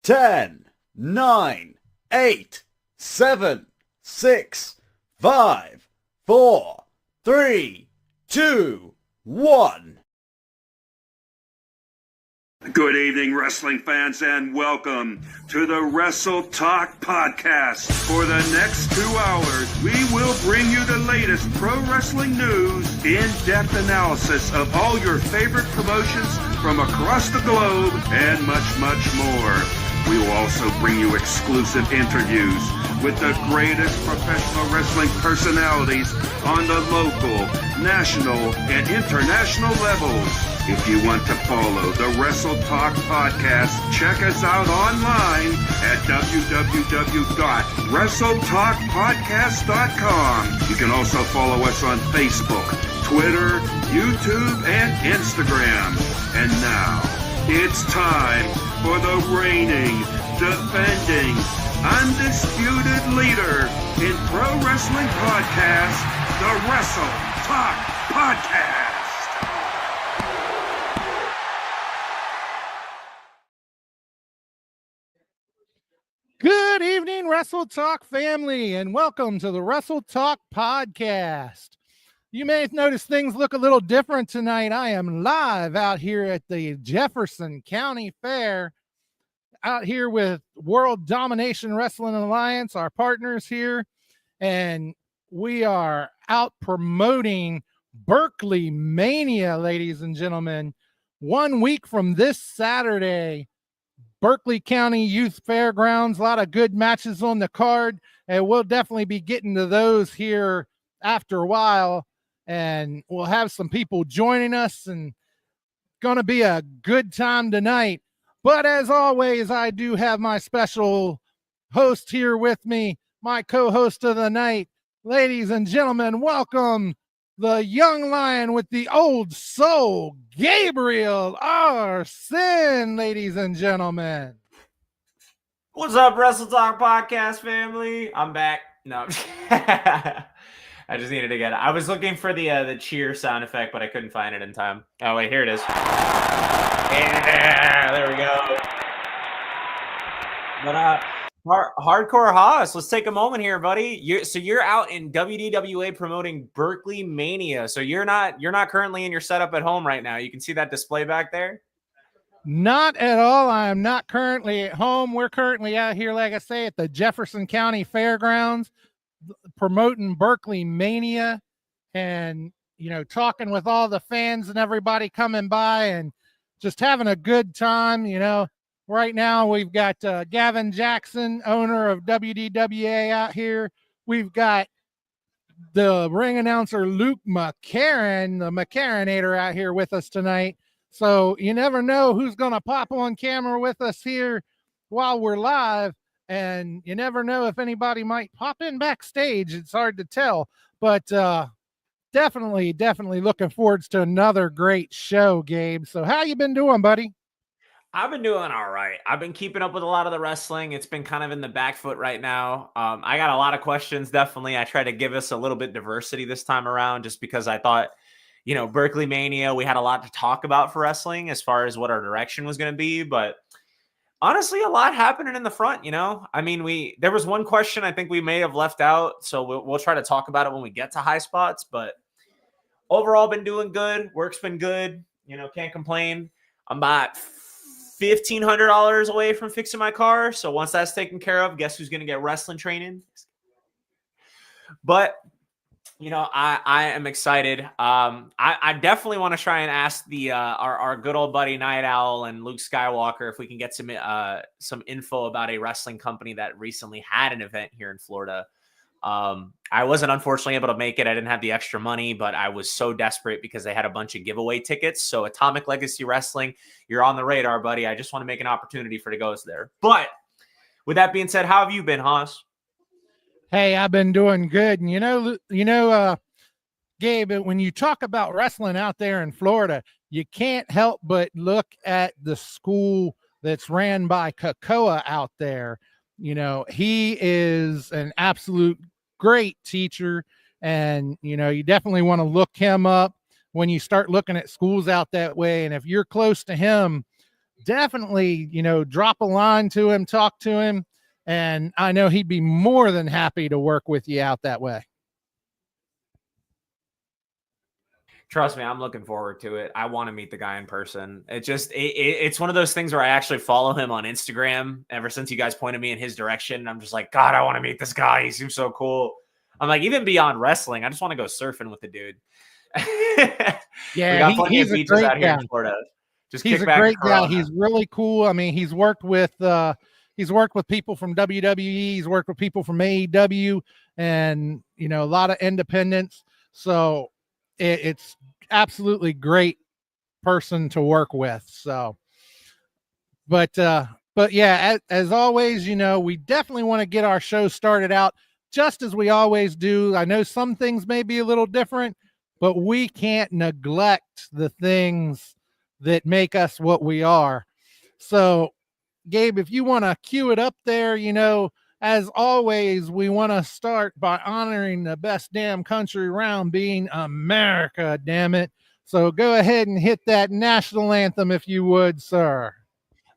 10, 9, 8, 7, 6, 5, 4, 3, 2, 1. Good evening, wrestling fans, and welcome to the Wrestle Talk Podcast. For the next 2 hours, we will bring you the latest pro wrestling news, in-depth analysis of all your favorite promotions from across the globe, and much, much more. We will also bring you exclusive interviews with the greatest professional wrestling personalities on the local, national, and international levels. If you want to follow the Wrestle Talk Podcast, check us out online at www.wrestletalkpodcast.com. You can also follow us on Facebook, Twitter, YouTube, and Instagram. And now, it's time for the reigning, defending, undisputed leader in pro wrestling podcast, the Wrestle Talk Podcast. Good evening, Wrestle Talk family, and welcome to the Wrestle Talk Podcast. You may have noticed things look a little different tonight. I am live out here at the Jefferson County Fair, out here with World Domination Wrestling Alliance, our partners here, and we are out promoting BerkleyMania, ladies and gentlemen. 1 week from this Saturday, Berkley County Youth Fairgrounds, a lot of good matches on the card, and we'll definitely be getting to those here after a while, and we'll have some people joining us, and going to be a good time tonight. But as always, I do have my special host here with me, my co-host of the night. Ladies and gentlemen, welcome the young lion with the old soul, Gabriel R. Sin, ladies and gentlemen. What's up, Wrestle Talk Podcast family? I'm back. No, I just needed to get it. I was looking for the cheer sound effect, but I couldn't find it in time. Oh, wait, here it is. Yeah, there we go. But Hardcore Haas, let's take a moment here, buddy. You're out in WDWA promoting BerkleyMania. So you're not currently in your setup at home right now. You can see that display back there. Not at all. I am not currently at home. We're currently out here, like I say, at the Jefferson County Fairgrounds, promoting BerkleyMania, and talking with all the fans and everybody coming by and just having a good time. Right now, we've got Gaven, Jaxon, owner of WDWA, out here. We've got the ring announcer, Luke McCarran, the McCarranator, out here with us tonight. So you never know who's going to pop on camera with us here while we're live. And you never know if anybody might pop in backstage. It's hard to tell. But definitely looking forward to another great show, Gabe. So how you been doing, buddy? I've been doing all right. I've been keeping up with a lot of the wrestling. It's been kind of in the back foot right now. I got a lot of questions, definitely. I tried to give us a little bit diversity this time around just because I thought, BerkleyMania, we had a lot to talk about for wrestling as far as what our direction was going to be. But honestly, a lot happening in the front, I mean, there was one question I think we may have left out, so we'll try to talk about it when we get to high spots. But overall, been doing good. Work's been good. Can't complain. I'm about $1,500 away from fixing my car. So once that's taken care of, guess who's going to get wrestling training? But, I am excited. I definitely want to try and ask our good old buddy Night Owl and Luke Skywalker if we can get some info about a wrestling company that recently had an event here in Florida. I wasn't unfortunately able to make it. I didn't have the extra money, but I was so desperate because they had a bunch of giveaway tickets. So Atomic Legacy Wrestling, you're on the radar, buddy. I just want to make an opportunity for to go there. But with that being said, how have you been, Haas? Hey, I've been doing good. And Gabe, when you talk about wrestling out there in Florida, you can't help but look at the school that's ran by Kakoa out there. He is an absolute great teacher, and you definitely want to look him up when you start looking at schools out that way. And if you're close to him, definitely, drop a line to him, talk to him. And I know he'd be more than happy to work with you out that way. Trust me, I'm looking forward to it. I want to meet the guy in person. It's one of those things where I actually follow him on Instagram ever since you guys pointed me in his direction. And I'm just like, God, I want to meet this guy. He seems so cool. I'm like, even beyond wrestling, I just want to go surfing with the dude. Yeah, we got plenty of beaches out here guy. in Florida. Just he's kick a back great guy. Corona. He's really cool. I mean, he's worked with people from WWE. He's worked with people from AEW, and a lot of independents. So it's absolutely great person to work with. So, but yeah, as always, we definitely want to get our show started out just as we always do. I know some things may be a little different, but we can't neglect the things that make us what we are. So, Gabe, if you want to cue it up there, as always, we want to start by honoring the best damn country around, being America, damn it. So go ahead and hit that national anthem if you would, sir.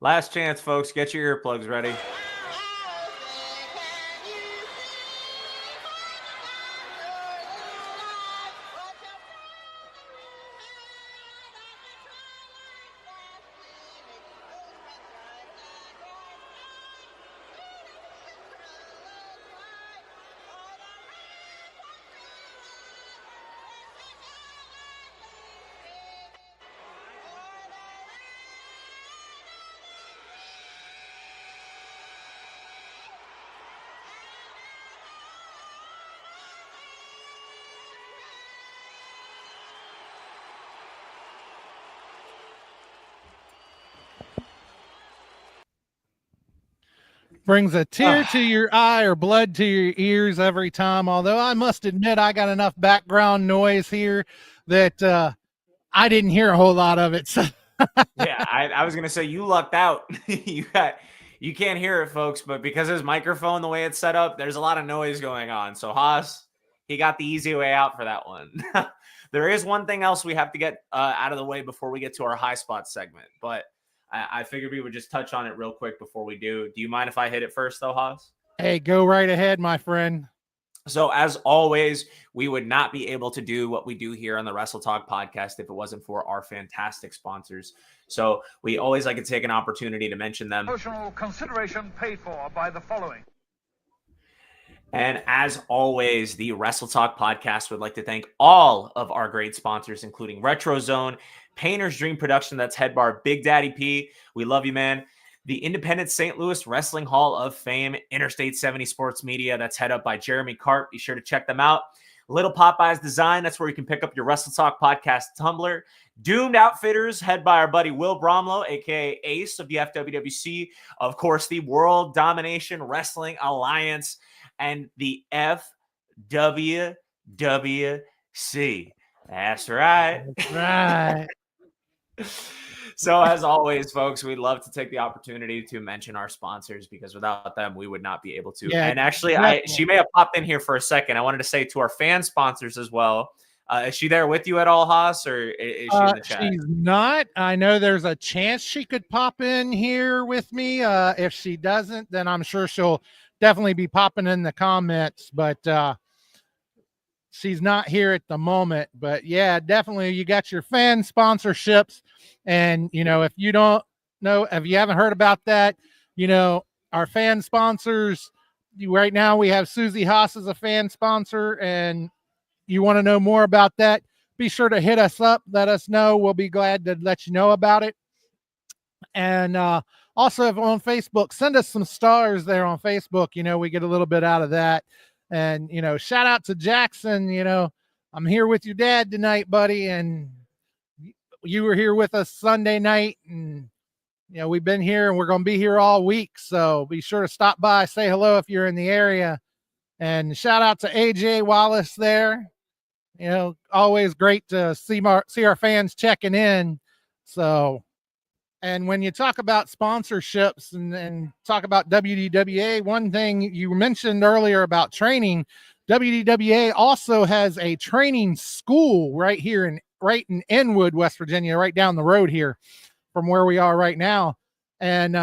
Last chance, folks. Get your earplugs ready. Brings a tear to your eye or blood to your ears every time. Although I must admit, I got enough background noise here that I didn't hear a whole lot of it. So. Yeah, I was gonna say you lucked out. You can't hear it, folks, but because his microphone, the way it's set up, there's a lot of noise going on. So Haas, he got the easy way out for that one. There is one thing else we have to get out of the way before we get to our high spot segment, but I figured we would just touch on it real quick before we do. Do you mind if I hit it first, though, Haas? Hey, go right ahead, my friend. So, as always, we would not be able to do what we do here on the Wrestle Talk podcast if it wasn't for our fantastic sponsors. So, we always like to take an opportunity to mention them. Promotional consideration paid for by the following. And as always, the Wrestle Talk podcast would like to thank all of our great sponsors, including Retro Zone, Painter's Dream Production, that's Head Bar, Big Daddy P. We love you, man. The Independent St. Louis Wrestling Hall of Fame, Interstate 70 Sports Media, that's head up by Jeremy Karp. Be sure to check them out. Little Popeyes Design, that's where you can pick up your Wrestle Talk podcast tumbler. Doomed Outfitters, head by our buddy Will Bromlow, a.k.a. Ace of the FWWC. Of course, the World Domination Wrestling Alliance and the FWWC. That's right. That's right. So as always, folks, we'd love to take the opportunity to mention our sponsors because without them, we would not be able to. Yeah, and actually, she may have popped in here for a second. I wanted to say to our fan sponsors as well. Is she there with you at all, Haas, or is she in the chat? She's not. I know there's a chance she could pop in here with me. If she doesn't, then I'm sure she'll definitely be popping in the comments. But she's not here at the moment. But yeah, definitely you got your fan sponsorships. And, if you don't know, if you haven't heard about that, our fan sponsors right now, we have Susie Haas as a fan sponsor, and you want to know more about that, be sure to hit us up. Let us know. We'll be glad to let you know about it. And also, if on Facebook, send us some stars there on Facebook. We get a little bit out of that. And, shout out to Jaxon. I'm here with your dad tonight, buddy. And you were here with us Sunday night. And, we've been here and we're going to be here all week. So be sure to stop by, say hello if you're in the area. And shout out to AJ Wallace there. Always great to see our fans checking in. So, and when you talk about sponsorships and talk about WDWA, one thing you mentioned earlier about training, WDWA also has a training school right in Inwood, West Virginia, right down the road here from where we are right now. And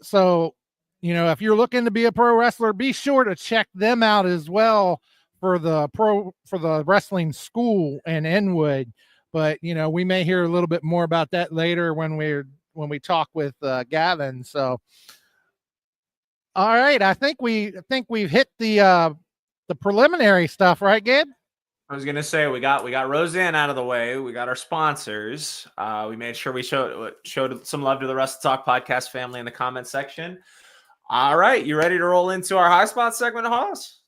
so, if you're looking to be a pro wrestler, be sure to check them out as well for the wrestling school in Inwood. But, we may hear a little bit more about that later when we talk with Gaven. So, all right, I think we've hit the preliminary stuff, right, Gabe? I was gonna say we got Roseanne out of the way. We got our sponsors. We made sure we showed some love to the Wrestle Talk podcast family in the comment section. All right, you ready to roll into our high spot segment, Hoss?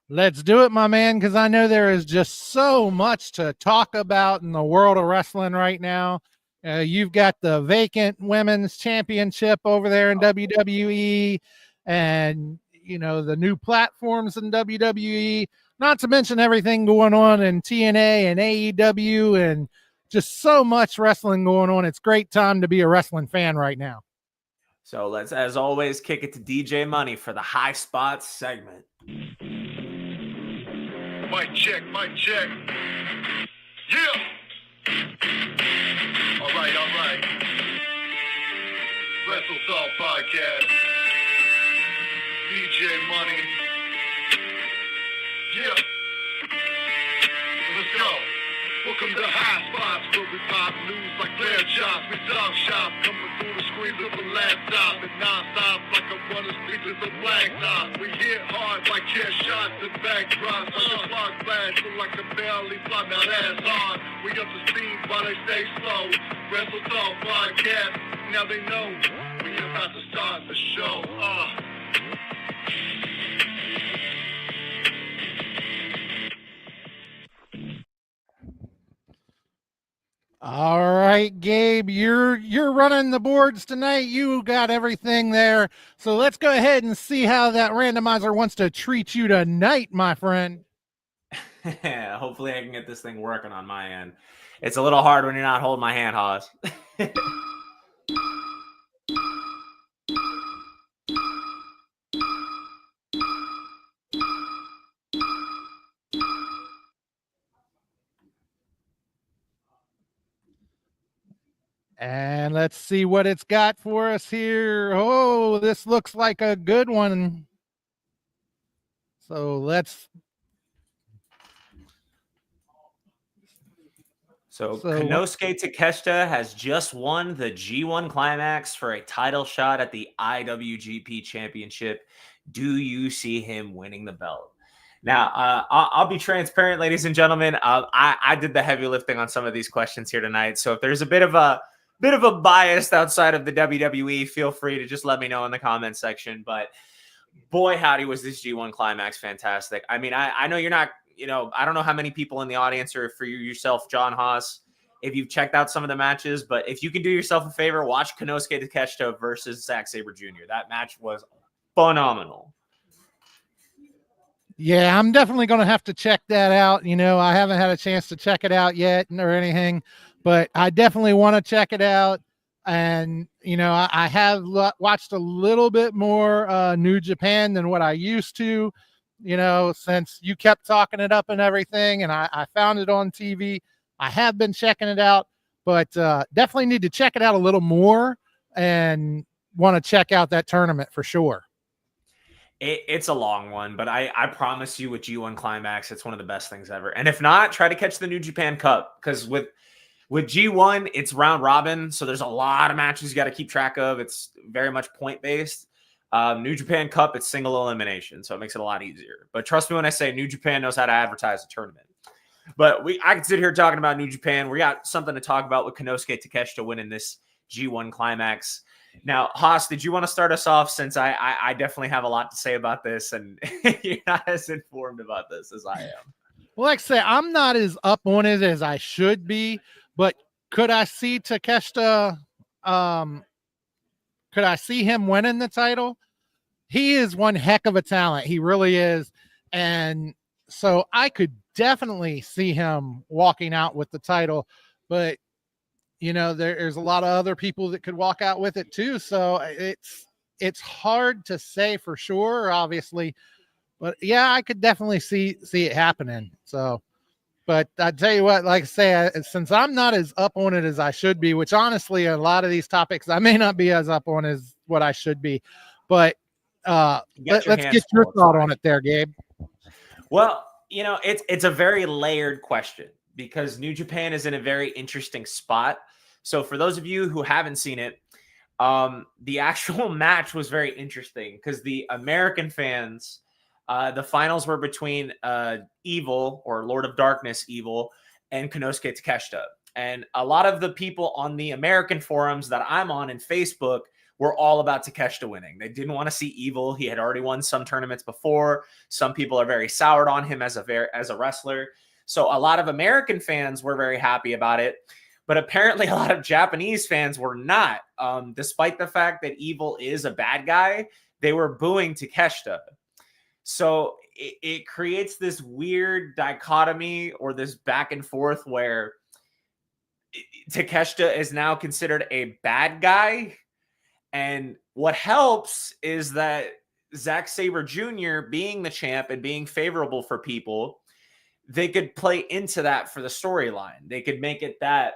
Let's do it, my man, because I know there is just so much to talk about in the world of wrestling right now. You've got the vacant women's championship over there in WWE, and the new platforms in WWE, not to mention everything going on in TNA and AEW, and just so much wrestling going on. It's a great time to be a wrestling fan right now. So let's, as always, kick it to DJ Money for the high spots segment. Mic check. Yeah. All right. Wrestle Talk Podcast. DJ Money. Yeah. Let's go. Welcome to High Spots, where we pop news like flare chops. We talk shop, coming through the screens of a laptop, and non-stop like a running speakers of blacktop. We hit hard like chair shots and backdrops, like a clock flash, look like a barely fly. Now that's hard. We up to speed while they stay slow. Wrestle Talk Podcast, now they know we about to start the show. All right, Gabe, you're running the boards tonight. You got everything there. So let's go ahead and see how that randomizer wants to treat you tonight, my friend. Hopefully I can get this thing working on my end. It's a little hard when you're not holding my hand, Hoss. And let's see what it's got for us here. Oh, this looks like a good one. So Konosuke Takeshita has just won the G1 Climax for a title shot at the IWGP Championship. Do you see him winning the belt? Now, I'll be transparent, ladies and gentlemen. I did the heavy lifting on some of these questions here tonight. So if there's a bit of a bias outside of the WWE, feel free to just let me know in the comment section. But boy, howdy, was this G1 Climax fantastic. I mean, I know you're not, I don't know how many people in the audience, or for you yourself, John Haas, if you've checked out some of the matches, but if you can do yourself a favor, watch Konosuke Takeshita versus Zack Sabre Jr. That match was phenomenal. Yeah, I'm definitely going to have to check that out. I haven't had a chance to check it out yet or anything, but I definitely want to check it out. And, I have watched a little bit more New Japan than what I used to, since you kept talking it up and everything. And I found it on TV. I have been checking it out, but definitely need to check it out a little more and want to check out that tournament for sure. It's a long one, but I promise you with G1 Climax, it's one of the best things ever. And if not, try to catch the New Japan Cup, because with G1, it's round robin. So there's a lot of matches you got to keep track of. It's very much point based. New Japan Cup, it's single elimination. So it makes it a lot easier. But trust me when I say New Japan knows how to advertise a tournament. But I can sit here talking about New Japan. We got something to talk about with Konosuke Takeshita winning this G1 Climax. Now, Haas, did you want to start us off, since I definitely have a lot to say about this, and you're not as informed about this as I am? Well, like I say, I'm not as up on it as I should be, but could I see Takeshita, could I see him winning the title? He is one heck of a talent. He really is. And so I could definitely see him walking out with the title, but there's a lot of other people that could walk out with it too. So it's hard to say for sure, obviously, but yeah, I could definitely see it happening. So But I tell you what, like I say, since I'm not as up on it as I should be, which honestly, a lot of these topics I may not be as up on as what I should be, but let's get your thought on it there, Gabe. Well, it's a very layered question because New Japan is in a very interesting spot. So for those of you who haven't seen it, the actual match was very interesting because the American fans, the finals were between Evil or Lord of Darkness Evil and Konosuke Takeshita. And a lot of the people on the American forums that I'm on in Facebook were all about Takeshita winning. They didn't want to see Evil. He had already won some tournaments before. Some people are very soured on him as a wrestler. So a lot of American fans were very happy about it. But apparently a lot of Japanese fans were not. Despite the fact that Evil is a bad guy, they were booing Takeshita. So it creates this weird dichotomy or this back and forth where Takeshita is now considered a bad guy. And what helps is that Zack Sabre Jr. being the champ and being favorable for people, they could play into that for the storyline. They could make it that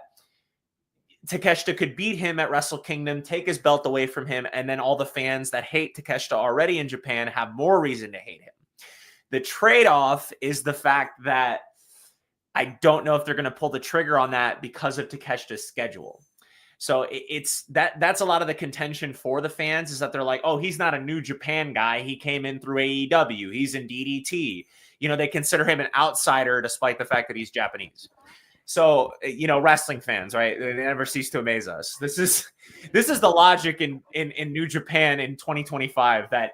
Takeshita could beat him at Wrestle Kingdom, take his belt away from him, and then all the fans that hate Takeshita already in Japan have more reason to hate him. The trade-off is the fact that I don't know if they're going to pull the trigger on that because of Takeshita's schedule. So that's a lot of the contention for the fans is that they're like, oh, he's not a New Japan guy. He came in through AEW. He's in DDT. They consider him an outsider despite the fact that he's Japanese. So, wrestling fans, right? They never cease to amaze us. This is the logic in New Japan in 2025 that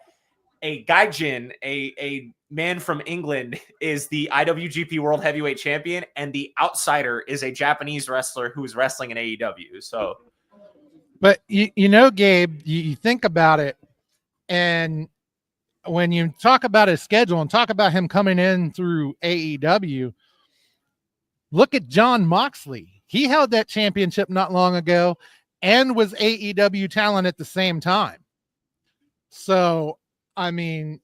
a gaijin, a man from England, is the IWGP World Heavyweight Champion, and the outsider is a Japanese wrestler who's wrestling in AEW. So, but Gabe, you think about it, and when you talk about his schedule and talk about him coming in through AEW, look at Jon Moxley. He held that championship not long ago and was AEW talent at the same time. So, I mean,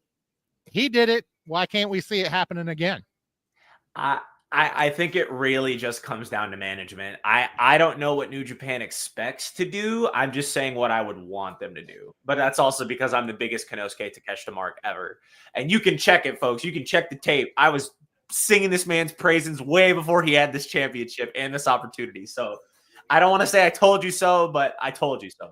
he did it. Why can't we see it happening again? I think it really just comes down to management. I don't know what New Japan expects to do. I'm just saying what I would want them to do. But that's also because I'm the biggest Konosuke Takeshita mark ever. And you can check it, folks. You can check the tape. I was singing this man's praises way before he had this championship and this opportunity. So I don't want to say I told you so, but I told you so.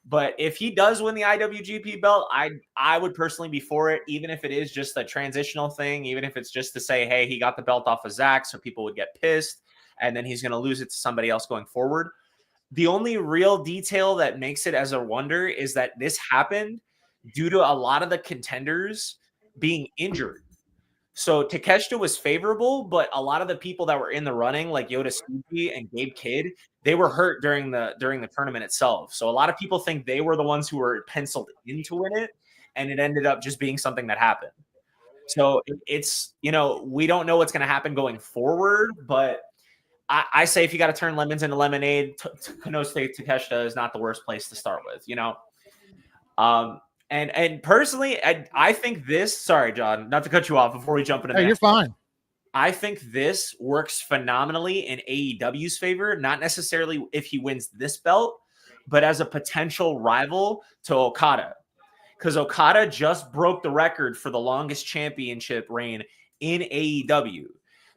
But if he does win the IWGP belt, I would personally be for it, even if it is just a transitional thing, even if it's just to say, hey, he got the belt off of Zack, so people would get pissed, and then he's going to lose it to somebody else going forward. The only real detail that makes it as a wonder is that this happened due to a lot of the contenders being injured. So Takeshita was favorable, but a lot of the people that were in the running, like Yota Tsuji and Gabe Kidd, they were hurt during the tournament itself. So a lot of people think they were the ones who were penciled in to win it, and it ended up just being something that happened. So it's, we don't know what's going to happen going forward, but I say if you got to turn lemons into lemonade, Konosuke Takeshita is not the worst place to start with, And personally, I think this. Sorry, John, not to cut you off before we jump into that. You're fine. I think this works phenomenally in AEW's favor, not necessarily if he wins this belt, but as a potential rival to Okada. Because Okada just broke the record for the longest championship reign in AEW.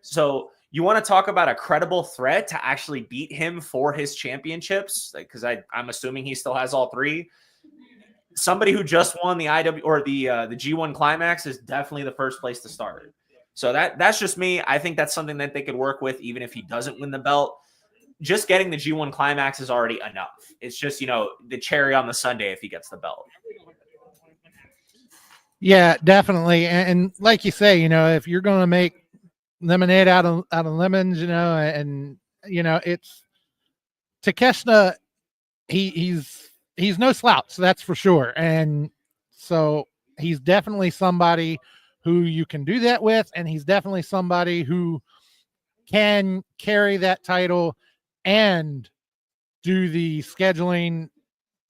So you want to talk about a credible threat to actually beat him for his championships? Because I'm assuming he still has all three. Somebody who just won the IW or the G1 Climax is definitely the first place to start. So that's just me. I think that's something that they could work with, even if he doesn't win the belt. Just getting the G1 Climax is already enough. It's just, the cherry on the sundae if he gets the belt. Yeah, definitely. And like you say, if you're going to make lemonade out of lemons, it's Takeshita. He's no slouch, that's for sure. And so he's definitely somebody who you can do that with, and he's definitely somebody who can carry that title and do the scheduling,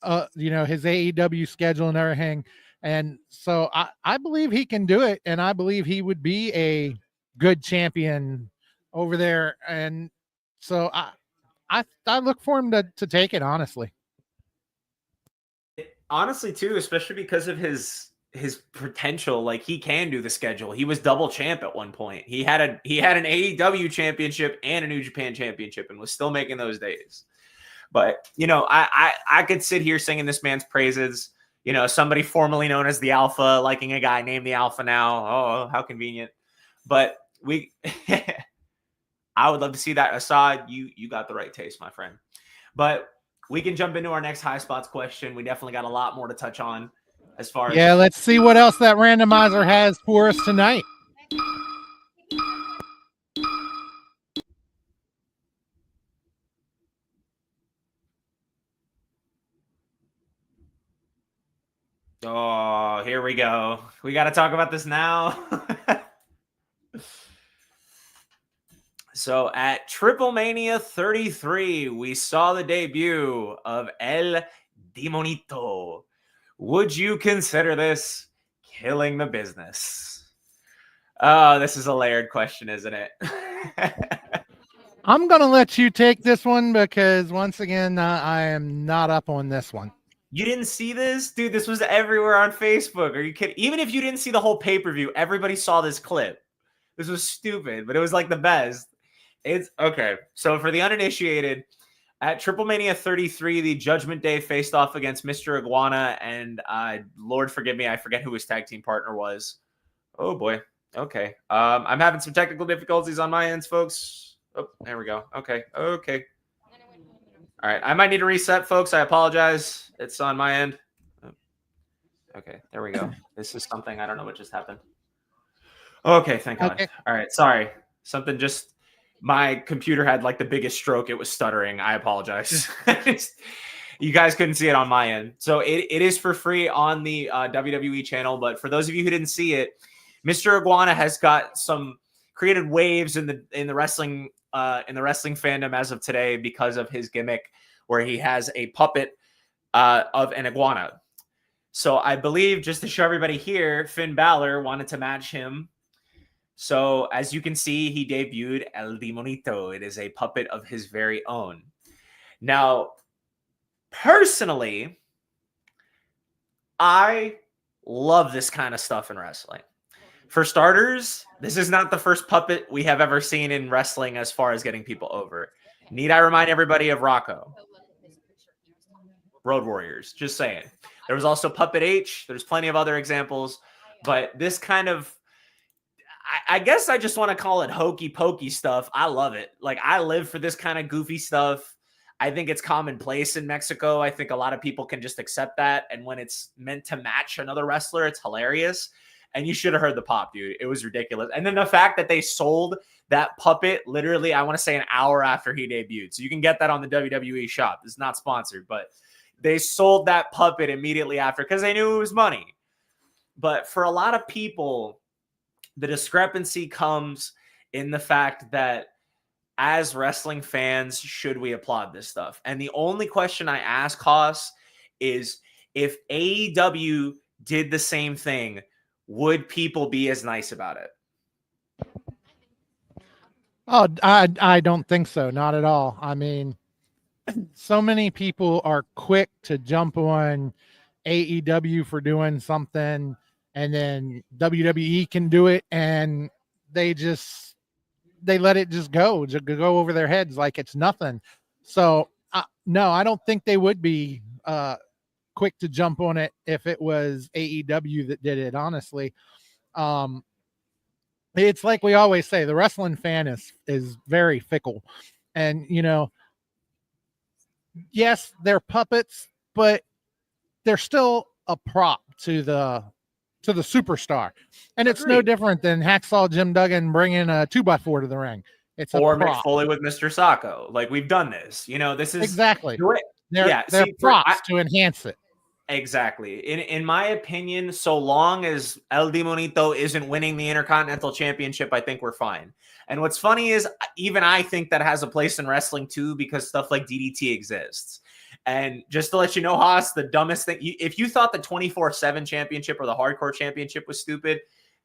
his AEW schedule and everything. And so I believe he can do it, and I believe he would be a good champion over there. And so I look for him to take it, honestly. Honestly, too, especially because of his potential. Like, he can do the schedule. He was double champ at one point. He had an AEW championship and a New Japan championship and was still making those days. But, you know, I could sit here singing this man's praises. You know, somebody formerly known as the Alpha, liking a guy named the Alpha now. Oh, how convenient. But I would love to see that. Assad, you got the right taste, my friend. But we can jump into our next high spots question. We definitely got a lot more to touch on as far as... Yeah, let's see what else that randomizer has for us tonight. Oh, here we go. We got to talk about this now. So at BerkleyMania 33, we saw the debut of El Demonito. Would you consider this killing the business? Oh, this is a layered question, isn't it? I'm going to let you take this one because, once again, I am not up on this one. You didn't see this? Dude, this was everywhere on Facebook. Are you kidding? Even if you didn't see the whole pay-per-view, everybody saw this clip. This was stupid, but it was like the best. It's okay. So for the uninitiated, at BerkleyMania 33, the Judgment Day faced off against Mr. Iguana and Lord forgive me, I forget who his tag team partner was. Oh boy. Okay. I'm having some technical difficulties on my ends, folks. Oh, there we go. Okay. All right. I might need to reset, folks. I apologize. It's on my end. Okay. There we go. This is something. I don't know what just happened. Okay. Thank God. Okay. All right. Sorry. Something just... My computer had like the biggest stroke. It was stuttering. I apologize. You guys couldn't see it on my end. So it is for free on the WWE channel. But for those of you who didn't see it, Mr. Iguana has got some created waves in the wrestling fandom as of today because of his gimmick where he has a puppet of an iguana. So I believe, just to show everybody here, Finn Balor wanted to match him. So as you can see, he debuted El Demonito. It is a puppet of his very own. Now, personally, I love this kind of stuff in wrestling. For starters, this is not the first puppet we have ever seen in wrestling as far as getting people over. Need I remind everybody of Rocco? Road Warriors, just saying. There was also Puppet H. There's plenty of other examples. But this kind of... I guess I just want to call it hokey pokey stuff. I love it. Like, I live for this kind of goofy stuff. I think it's commonplace in Mexico. I think a lot of people can just accept that. And when it's meant to match another wrestler, it's hilarious. And you should have heard the pop, dude. It was ridiculous. And then the fact that they sold that puppet literally, I want to say, an hour after he debuted. So you can get that on the WWE shop. It's not sponsored, but they sold that puppet immediately after because they knew it was money. But for a lot of people, the discrepancy comes in the fact that as wrestling fans, should we applaud this stuff? And the only question I ask Haas is, if AEW did the same thing, would people be as nice about it? Oh, I don't think so. Not at all. I mean, so many people are quick to jump on AEW for doing something, and then WWE can do it, and they let it just go over their heads like it's nothing. So no, I don't think they would be quick to jump on it if it was AEW that did it. Honestly, it's like we always say, the wrestling fan is very fickle, and yes, they're puppets, but they're still a prop to the superstar. And it's no different than Hacksaw Jim Duggan bringing a 2x4 to the ring. It's or a prop. Mick Foley with Mr. Sacco. Like, we've done this. This is exactly. They're see, props to enhance it. Exactly. In my opinion, so long as El Demonito isn't winning the Intercontinental Championship, I think we're fine. And what's funny is, even I think that has a place in wrestling too, because stuff like DDT exists. And just to let you know, Haas, the dumbest thing, if you thought the 24/7 championship or the hardcore championship was stupid,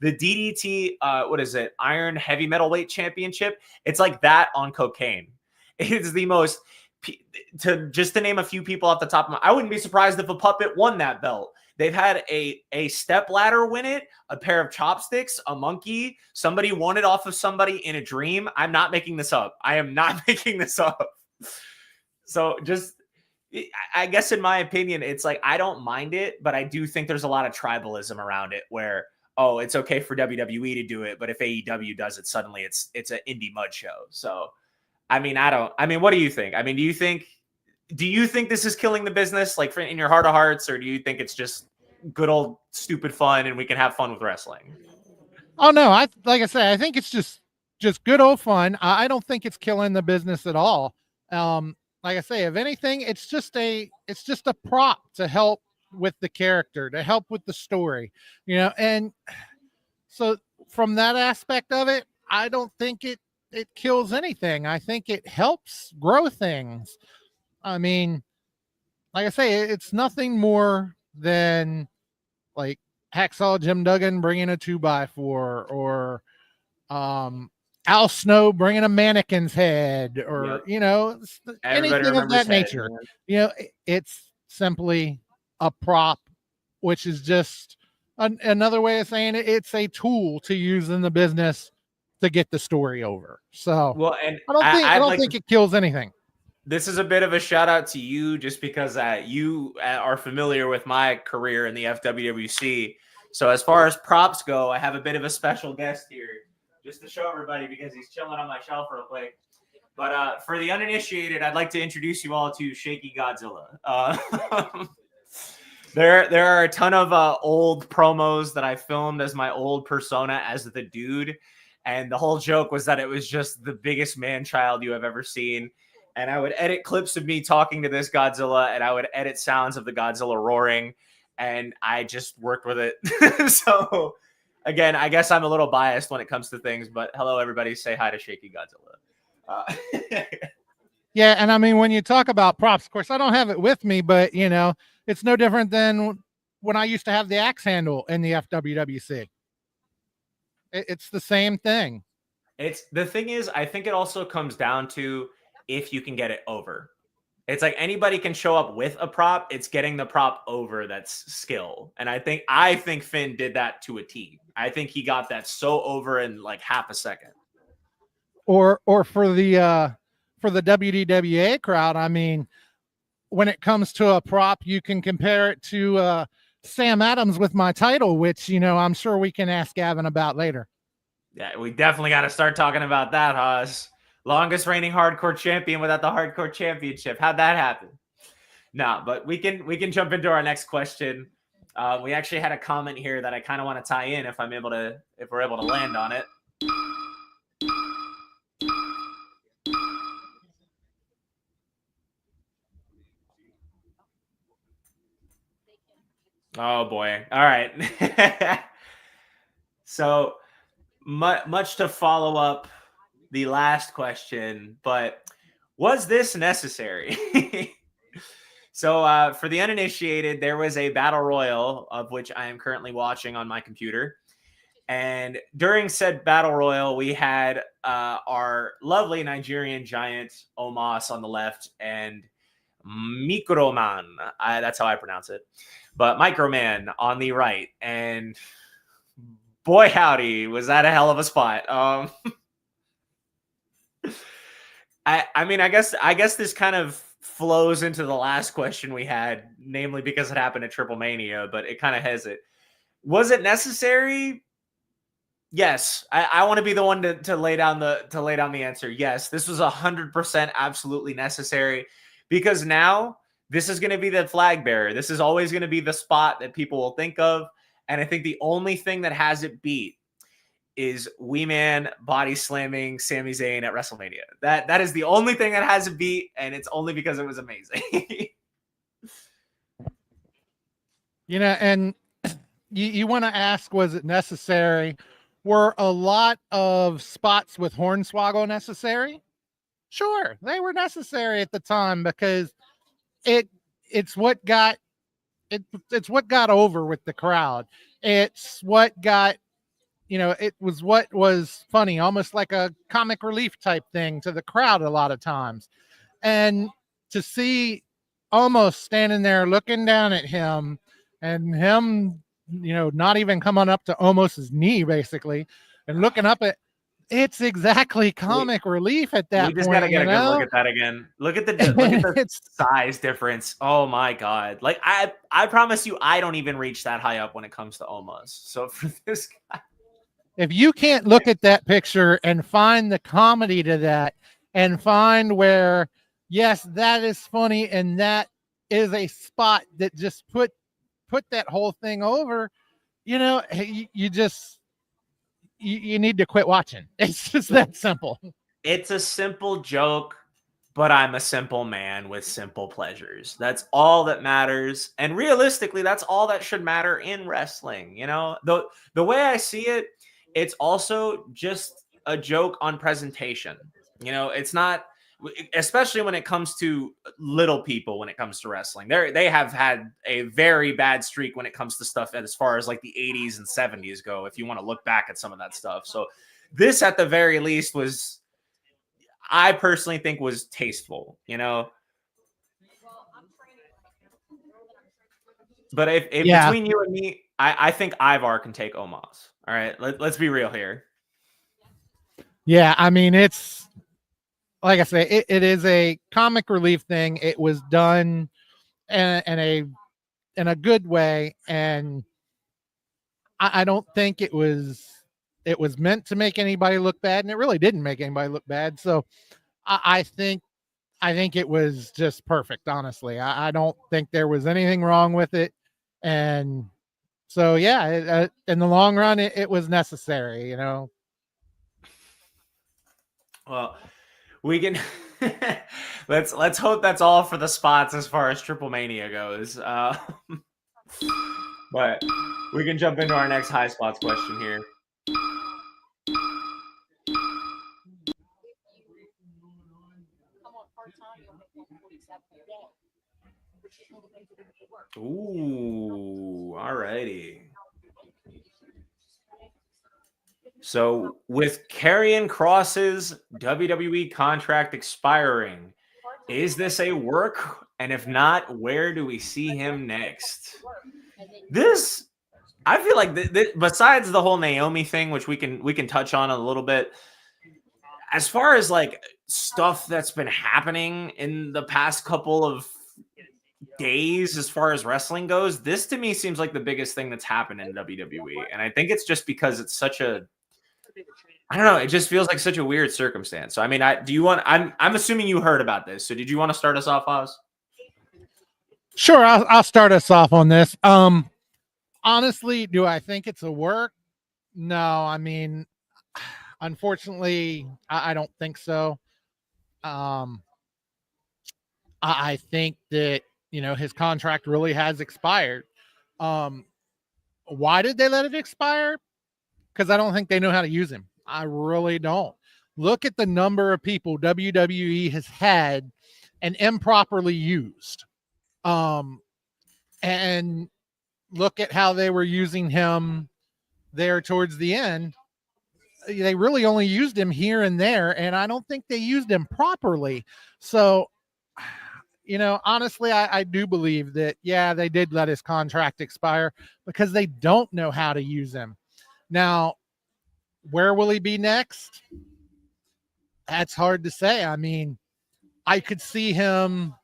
The DDT, what is it? Iron Heavy Metalweight Championship. It's like that on cocaine. It's the most, to name a few people off the top of my, I wouldn't be surprised if a puppet won that belt. They've had a step ladder win it, a pair of chopsticks, a monkey. Somebody won it off of somebody in a dream. I'm not making this up. I am not making this up. So just, I guess in my opinion, it's like, I don't mind it, but I do think there's a lot of tribalism around it where, oh, it's okay for WWE to do it, but if AEW does it, suddenly it's an indie mud show. So, I mean, what do you think? I mean, do you think this is killing the business, like in your heart of hearts, or do you think it's just good old stupid fun and we can have fun with wrestling? Oh no, like I say, I think it's just good old fun. I don't think it's killing the business at all. Like I say, if anything, it's just a prop to help with the character, to help with the story, and so from that aspect of it, I don't think it kills anything. I think it helps grow things. I mean, like I say, it's nothing more than like Hacksaw Jim Duggan bringing a 2x4 or Al Snow bringing a mannequin's head or, anything of that nature. It's simply a prop, which is just another way of saying it. It's a tool to use in the business to get the story over. So well, and I don't think it kills anything. This is a bit of a shout out to you just because you are familiar with my career in the FWWC. So as far as props go, I have a bit of a special guest here just to show everybody because he's chilling on my shelf real quick. But for the uninitiated, I'd like to introduce you all to Shaky Godzilla. There are a ton of old promos that I filmed as my old persona as the dude. And the whole joke was that it was just the biggest man-child you have ever seen. And I would edit clips of me talking to this Godzilla, and I would edit sounds of the Godzilla roaring, and I just worked with it. So, again, I guess I'm a little biased when it comes to things, but hello, everybody. Say hi to Shaky Godzilla. Yeah, and I mean, when you talk about props, of course, I don't have it with me, but, it's no different than when I used to have the axe handle in the FWWC. It's the same thing. The thing is, I think it also comes down to if you can get it over. It's like anybody can show up with a prop. It's getting the prop over that's skill. And I think Finn did that to a T. I think he got that so over in like half a second. Or for the WDWA crowd, I mean, when it comes to a prop, you can compare it to Sam Adams with my title, which, I'm sure we can ask Gaven about later. Yeah, we definitely got to start talking about that, Haas. Longest reigning hardcore champion without the hardcore championship. How'd that happen? No, but we can jump into our next question. We actually had a comment here that I kind of want to tie in if we're able to land on it. Oh boy. All right. So much to follow up the last question, but was this necessary? So for the uninitiated, there was a battle royal of which I am currently watching on my computer. And during said battle royal, we had our lovely Nigerian giant Omos on the left and Microman. That's how I pronounce it. But Microman on the right. And boy, howdy, was that a hell of a spot. I mean, I guess this kind of flows into the last question we had, namely because it happened at Triple Mania, but it kind of has it. Was it necessary? Yes. I want to be the one to lay down the answer. Yes, this was 100% absolutely necessary because now this is going to be the flag bearer. This is always going to be the spot that people will think of. And I think the only thing that has it beat is Wee Man body slamming Sami Zayn at WrestleMania. That is the only thing that has it beat, and it's only because it was amazing. And you want to ask, was it necessary? Were a lot of spots with Hornswoggle necessary? Sure, they were necessary at the time because it's what got over with the crowd. It's what got it was what was funny, almost like a comic relief type thing to the crowd a lot of times. And to see almost standing there looking down at him and him, not even coming up to almost his knee basically and looking up at it's exactly comic relief at We that just point, gotta get a good look at that again. Look at the It's size difference. Oh my god! Like I promise you, I don't even reach that high up when it comes to Omos. So for this guy, if you can't look at that picture and find the comedy to that and find where, yes, that is funny and that is a spot that just put that whole thing over, you just you need to quit watching. It's just that simple. it's a simple joke, but I'm a simple man with simple pleasures. That's all that matters. And realistically, that's all that should matter in wrestling. The way I see it, it's also just a joke on presentation. It's not, especially when it comes to little people, when it comes to wrestling. They have had a very bad streak when it comes to stuff as far as like the 80s and 70s go, if you want to look back at some of that stuff. So this at the very least was, I personally think, was tasteful, But if between you and me, I think Ivar can take Omos. All right, let's be real here. Yeah, I mean, it's like I say, it is a comic relief thing. It was done in a good way, and I don't think it was meant to make anybody look bad, and it really didn't make anybody look bad. So I think it was just perfect. Honestly, I don't think there was anything wrong with it, and so yeah, in the long run, it was necessary. Well, we can let's hope that's all for the spots as far as Triple Mania goes. But we can jump into our next high spots question here. Ooh, alrighty. So with Karrion Kross's WWE contract expiring, is this a work? And if not, where do we see him next? This, I feel like besides the whole Naomi thing, which we can touch on a little bit, as far as like stuff that's been happening in the past couple of days as far as wrestling goes, this to me seems like the biggest thing that's happened in WWE. And I think it's just because it's such a, I don't know, it just feels like such a weird circumstance. So I mean, I'm assuming you heard about this. So did you want to start us off, Oz? Sure, I'll start us off on this. Honestly, do I think it's a work? No, I mean, unfortunately, I don't think so. I think that, his contract really has expired. Why did they let it expire? Because I don't think they know how to use him. I really don't. Look at the number of people WWE has had and improperly used. And look at how they were using him there towards the end. They really only used him here and there, and I don't think they used him properly. So, honestly, I do believe that, yeah, they did let his contract expire because they don't know how to use him. Now, where will he be next? That's hard to say. I mean, I could see him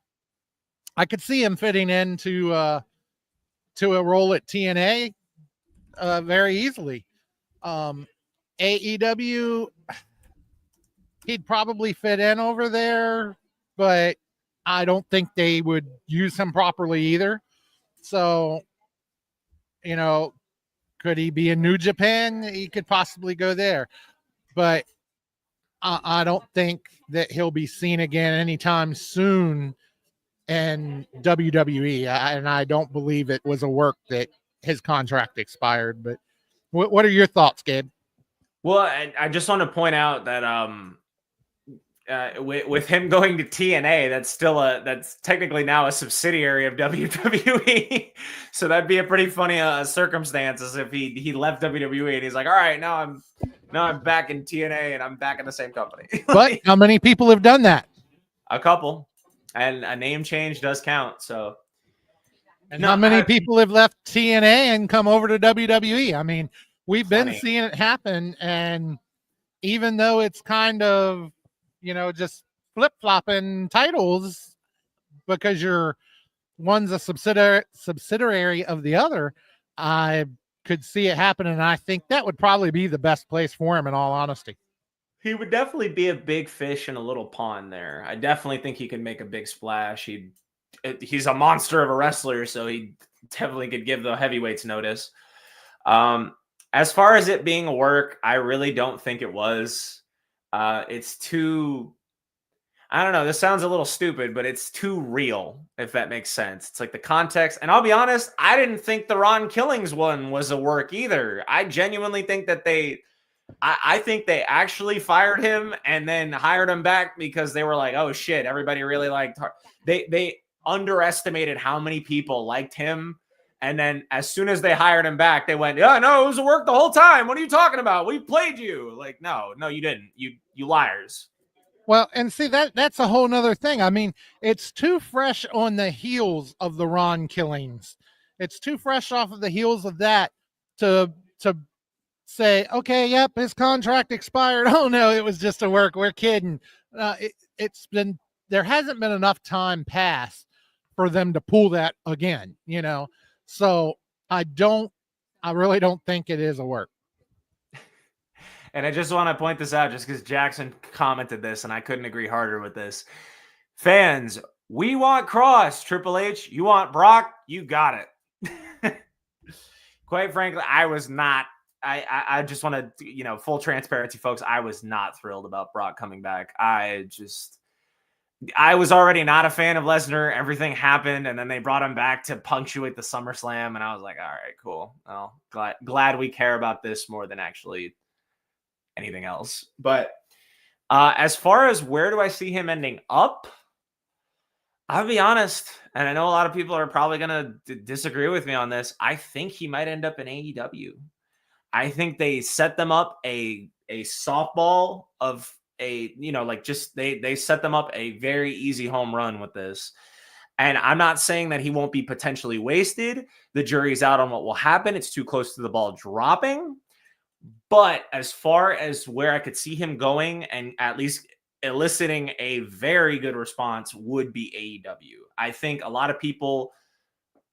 fitting into a role at TNA very easily. AEW, he'd probably fit in over there, but I don't think they would use him properly either. So, could he be in New Japan? He could possibly go there, but I don't think that he'll be seen again anytime soon in WWE. And I don't believe it was a work that his contract expired. But what are your thoughts, Gabe? Well, I just want to point out that with him going to TNA, that's technically now a subsidiary of WWE. So that'd be a pretty funny circumstance as if he left WWE and he's like, all right, now I'm back in TNA and I'm back in the same company. But how many people have done that? A couple, and a name change does count. So, and how many people have left TNA and come over to WWE? I mean, we've been seeing it happen, and even though it's kind of, just flip-flopping titles because one's a subsidiary of the other, I could see it happen, and I think that would probably be the best place for him, in all honesty. He would definitely be a big fish in a little pond there. I definitely think he could make a big splash. He's a monster of a wrestler, so he definitely could give the heavyweights notice. As far as it being a work, I really don't think it was. It's too, I don't know, this sounds a little stupid, but it's too real, if that makes sense. It's like the context. And I'll be honest, I didn't think the Ron Killings one was a work either. I genuinely think that I think they actually fired him and then hired him back because they were like, oh shit, everybody really liked her. They underestimated how many people liked him. And then as soon as they hired him back, they went, yeah, no, it was a work the whole time. What are you talking about? We played you. Like, no, you didn't. You liars. Well, and see, that's a whole nother thing. I mean, it's too fresh on the heels of the Ron Killings. It's too fresh off of the heels of that to say, okay, yep, his contract expired. Oh no, it was just a work. We're kidding. There hasn't been enough time passed for them to pull that again, So I really don't think it is a work. And I just want to point this out just because Jaxon commented this and I couldn't agree harder with this. Fans, we want Cross, Triple H. You want Brock? You got it. Quite frankly, I was not. I just want to, full transparency, folks. I was not thrilled about Brock coming back. I was already not a fan of Lesnar. Everything happened, and then they brought him back to punctuate the SummerSlam, and I was like, all right, cool. Well, glad we care about this more than actually anything else. But as far as where do I see him ending up, I'll be honest, and I know a lot of people are probably going to disagree with me on this. I think he might end up in AEW. I think they set them up a softball of they set them up a very easy home run with this. And I'm not saying that he won't be potentially wasted. The jury's out on what will happen. It's too close to the ball dropping. But as far as where I could see him going and at least eliciting a very good response would be AEW. I think a lot of people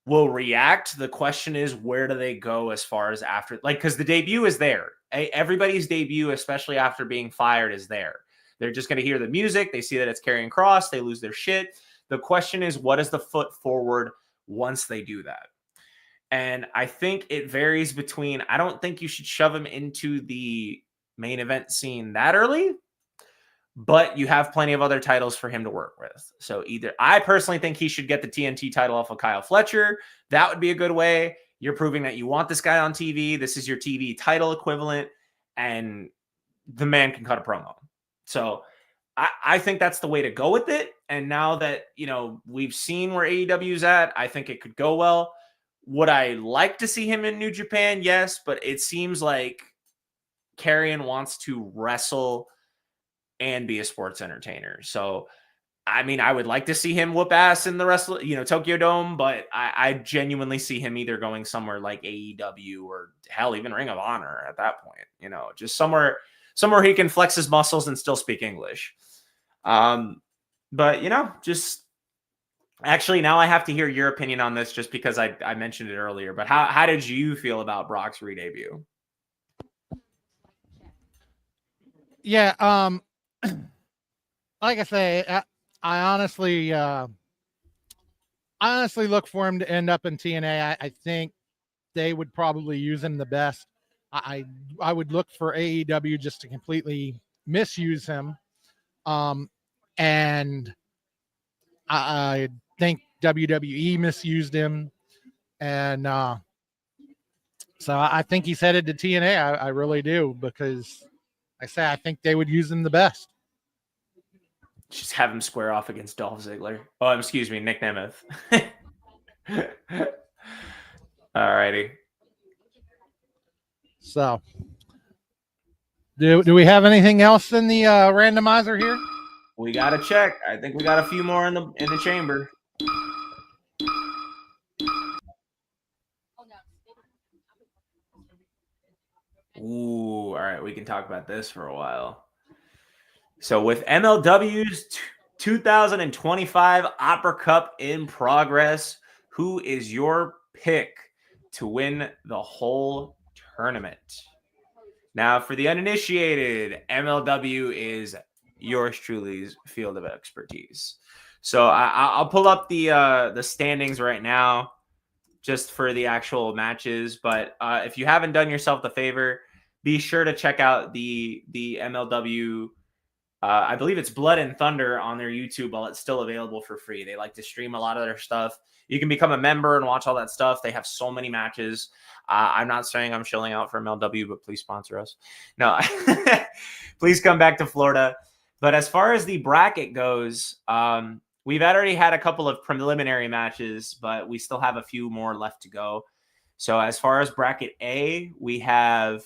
will react. The question is, where do they go as far as after, because the debut is there. Everybody's debut, especially after being fired, is there. They're just going to hear the music. They see that it's Karrion Kross. They lose their shit. The question is, what is the foot forward once they do that? And I think it varies between, I don't think you should shove him into the main event scene that early, but you have plenty of other titles for him to work with. So I personally think he should get the TNT title off of Kyle Fletcher. That would be a good way. You're proving that you want this guy on TV. This is your TV title equivalent, and the man can cut a promo. So I think that's the way to go with it. And now that, we've seen where AEW's at, I think it could go well. Would I like to see him in New Japan? Yes, but it seems like Karrion wants to wrestle and be a sports entertainer. So, I mean, I would like to see him whoop ass in the Tokyo Dome, but I genuinely see him either going somewhere like AEW or hell, even Ring of Honor at that point, just somewhere he can flex his muscles and still speak English. But, just actually now I have to hear your opinion on this just because I mentioned it earlier, but how did you feel about Brock's re-debut? Yeah. Like I say, I honestly look for him to end up in TNA. I think they would probably use him the best. I would look for AEW just to completely misuse him. And I think WWE misused him. And so I think he's headed to TNA. I really do, because I think they would use him the best. Just have him square off against Dolph Ziggler. Oh, excuse me, Nick Nemeth. All righty. So, do we have anything else in the randomizer here? We gotta check. I think we got a few more in the chamber. Ooh, all right. We can talk about this for a while. So with MLW's 2025 Opera Cup in progress, who is your pick to win the whole tournament? Now, for the uninitiated, MLW is yours truly's field of expertise. So I'll pull up the standings right now, just for the actual matches. But if you haven't done yourself the favor, be sure to check out the MLW. I believe it's Blood and Thunder on their YouTube while it's still available for free. They like to stream a lot of their stuff. You can become a member and watch all that stuff. They have so many matches. I'm not saying I'm shilling out for MLW, but please sponsor us. No, please come back to Florida. But as far as the bracket goes, we've already had a couple of preliminary matches, but we still have a few more left to go. So as far as bracket A, we have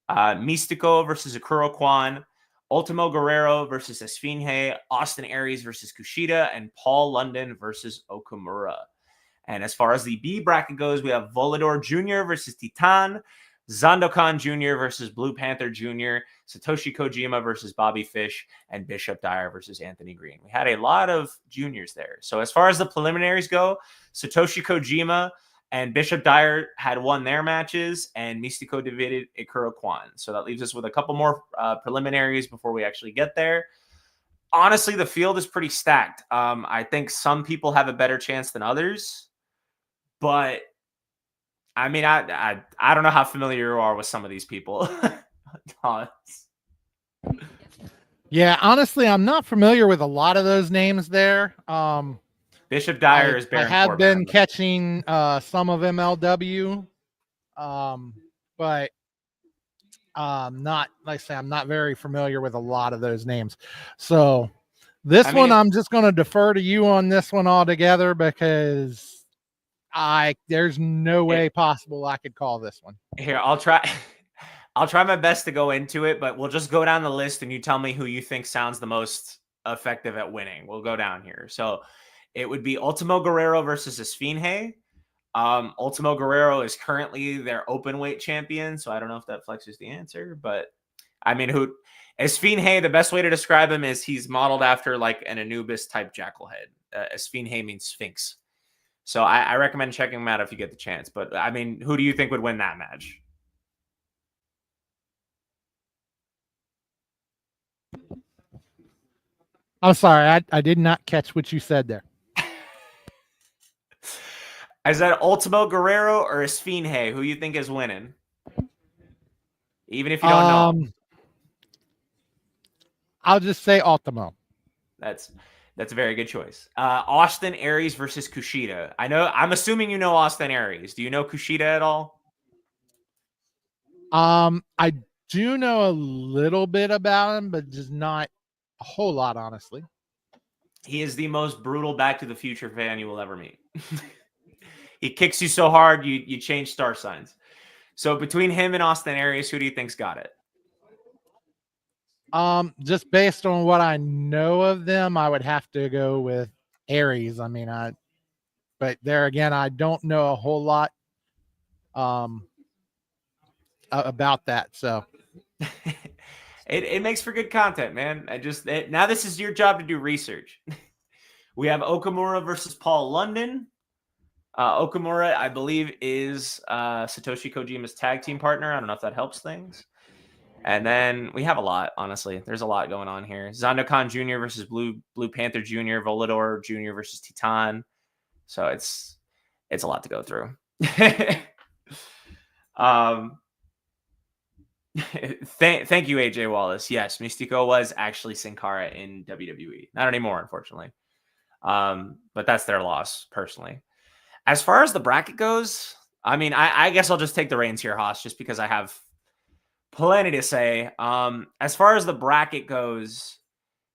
Místico versus Akuro Kwan, Ultimo Guerrero versus Esfinge, Austin Aries versus Kushida, and Paul London versus Okamura. And as far as the B bracket goes, we have Volador Jr. versus Titan, Zandokan Jr. versus Blue Panther Jr., Satoshi Kojima versus Bobby Fish, and Bishop Dyer versus Anthony Green. We had a lot of juniors there. So as far as the preliminaries go, Satoshi Kojima and Bishop Dyer had won their matches, and Místico defeated Akuro Kwan. So that leaves us with a couple more preliminaries before we actually get there. Honestly, the field is pretty stacked. I think some people have a better chance than others, but I mean, I don't know how familiar you are with some of these people. Yeah, honestly, I'm not familiar with a lot of those names there. Bishop Dyer is Baron I have Corbin. been catching some of MLW, but not, like I say, I'm not very familiar with a lot of those names. So this one, I'm just going to defer to you on this one altogether, because there's no way possible I could call this one. Here, I'll try my best to go into it, but we'll just go down the list and you tell me who you think sounds the most effective at winning. We'll go down here. So it would be Ultimo Guerrero versus Esfinge. Ultimo Guerrero is currently their open weight champion, so I don't know if that flexes the answer, but I mean, Esfinge, the best way to describe him is he's modeled after like an Anubis type jackal head. Esfinge means Sphinx. So I recommend checking him out if you get the chance. But I mean, who do you think would win that match? I'm sorry, I did not catch what you said there. Is that Ultimo Guerrero or Esfinge? Who you think is winning? Even if you don't know. I'll just say Ultimo. That's a very good choice. Austin Aries versus Kushida. I'm assuming you know Austin Aries. Do you know Kushida at all? I do know a little bit about him, but just not a whole lot, honestly. He is the most brutal Back to the Future fan you will ever meet. He kicks you so hard, you change star signs. So between him and Austin Aries, who do you think's got it? Just based on what I know of them, I would have to go with Aries. I mean, but there again, I don't know a whole lot about that. So it makes for good content, man. Now this is your job to do research. We have Okamura versus Paul London. Okamura, I believe, is Satoshi Kojima's tag team partner. I don't know if that helps things. And then we have a lot, honestly. There's a lot going on here. Zandokan Jr. versus Blue Panther Jr., Volador Jr. versus Titan. So it's a lot to go through. Thank you, AJ Wallace. Yes, Místico was actually Sin Cara in WWE. Not anymore, unfortunately. But that's their loss, personally. As far as the bracket goes, I mean, I guess I'll just take the reins here, Haas, just because I have plenty to say. As far as the bracket goes,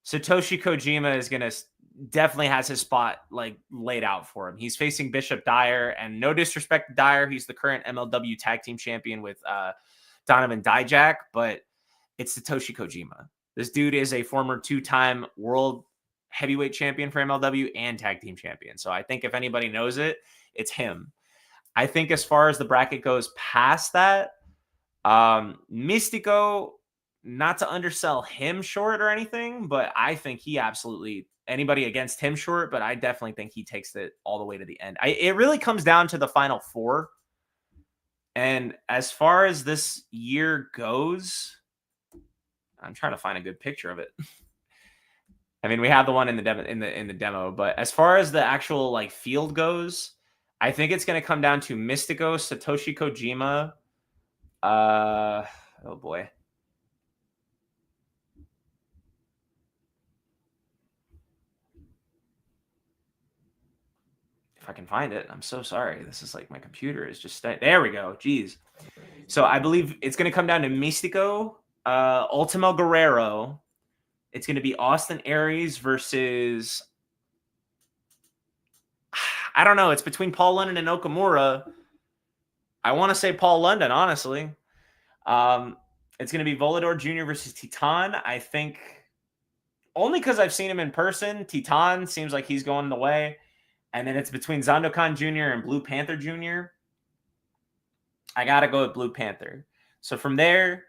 Satoshi Kojima is going to definitely has his spot like laid out for him. He's facing Bishop Dyer, and no disrespect to Dyer, he's the current MLW tag team champion with Donovan Dijak, but it's Satoshi Kojima. This dude is a former 2-time world heavyweight champion for MLW and tag team champion. So I think if anybody knows it, it's him. I think as far as the bracket goes past that, Mystico, not to undersell him short or anything, but I think he absolutely, anybody against him short, but I definitely think he takes it all the way to the end. It really comes down to the final 4. And as far as this year goes, I'm trying to find a good picture of it. I mean, we have the one in the demo, in the demo, but as far as the actual like field goes, I think it's going to come down to Mystico, Satoshi Kojima. Oh boy. If I can find it, I'm so sorry. This is like my computer is just there we go. Jeez. So I believe it's going to come down to Mystico, Ultimo Guerrero. It's going to be Austin Aries versus, I don't know. It's between Paul London and Okamura. I want to say Paul London, honestly. It's going to be Volador Jr. versus Titan. I think only because I've seen him in person. Titan seems like he's going the way. And then it's between Zandokan Jr. and Blue Panther Jr. I got to go with Blue Panther. So from there,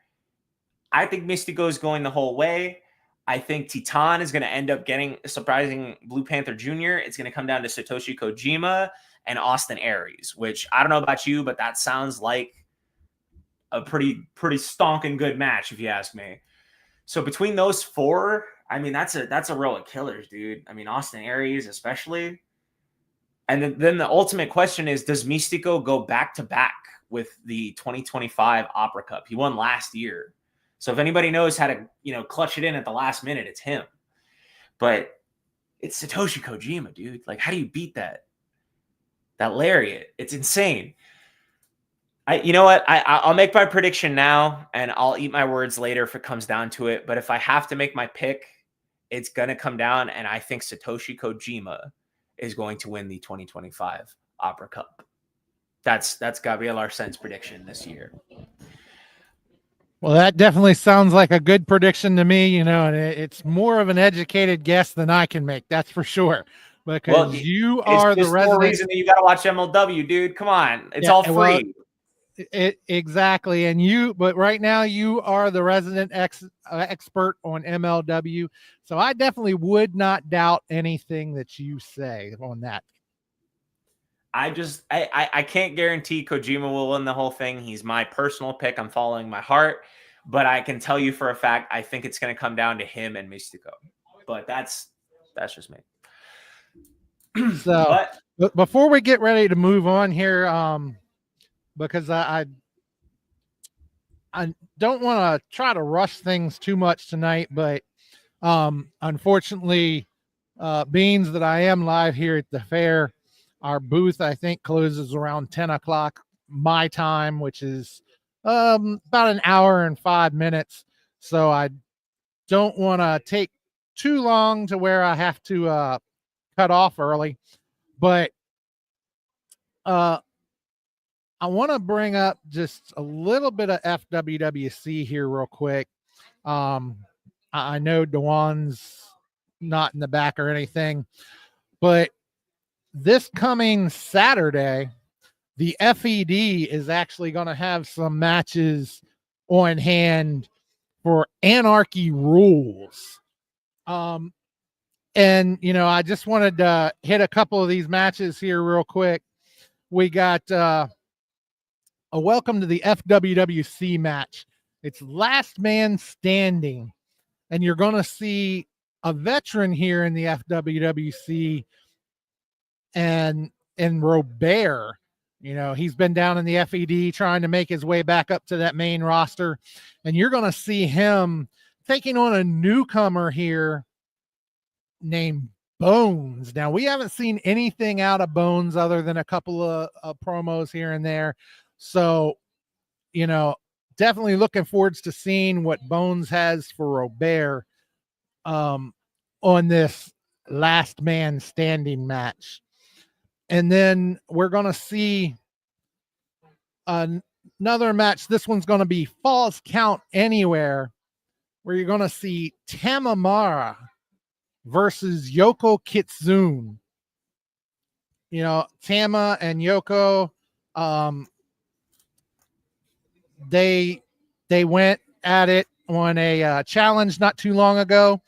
I think Mystico is going the whole way. I think Titan is going to end up getting surprising Blue Panther Jr. It's going to come down to Satoshi Kojima and Austin Aries, which I don't know about you, but that sounds like a pretty stonking good match, if you ask me. So between those 4, I mean, that's a row of killers, dude. I mean, Austin Aries especially. And then the ultimate question is, does Mystico go back-to-back with the 2025 Opera Cup? He won last year. So if anybody knows how to, clutch it in at the last minute, it's him. But it's Satoshi Kojima, dude. Like, how do you beat that lariat? It's insane. You know what? I'll make my prediction now, and I'll eat my words later if it comes down to it. But if I have to make my pick, it's going to come down, and I think Satoshi Kojima is going to win the 2025 Opera Cup. That's Gabriel Arsene's prediction this year. Well, that definitely sounds like a good prediction to me, and it's more of an educated guess than I can make. That's for sure. Because you are the resident. Reason that you got to watch MLW, dude. Come on. It's all free. Exactly. And but right now you are the resident expert on MLW. So I definitely would not doubt anything that you say on that. I can't guarantee Kojima will win the whole thing. He's my personal pick. I'm following my heart, but I can tell you for a fact, I think it's going to come down to him and Mystico, but that's just me. So but before we get ready to move on here, because I don't want to try to rush things too much tonight, but unfortunately, being that I am live here at the fair, our booth, I think, closes around 10 o'clock my time, which is about an hour and 5 minutes. So I don't want to take too long to where I have to cut off early. But I want to bring up just a little bit of FWWC here real quick. I know Dewan's not in the back or anything, but this coming Saturday, the FED is actually going to have some matches on hand for Anarchy Rules. And, I just wanted to hit a couple of these matches here real quick. We got a welcome to the FWWC match. It's last man standing. And you're going to see a veteran here in the FWWC and Robert. He's been down in the FED trying to make his way back up to that main roster. And you're going to see him taking on a newcomer here named Bones. Now, we haven't seen anything out of Bones other than a couple of promos here and there. So, definitely looking forward to seeing what Bones has for Robert. on this last man standing match. And then we're going to see another match. This one's going to be Falls Count Anywhere, where you're going to see Tamamara versus Yoko Kitsune. You know, Tama and Yoko, they went at it on a challenge not too long ago.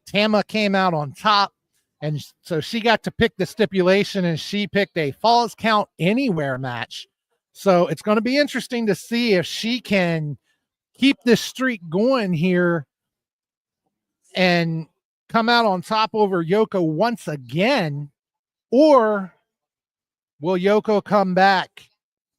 Tama came out on top, and so she got to pick the stipulation, and she picked a Falls Count Anywhere match. So it's going to be interesting to see if she can keep this streak going here and come out on top over Yoko once again, or will Yoko come back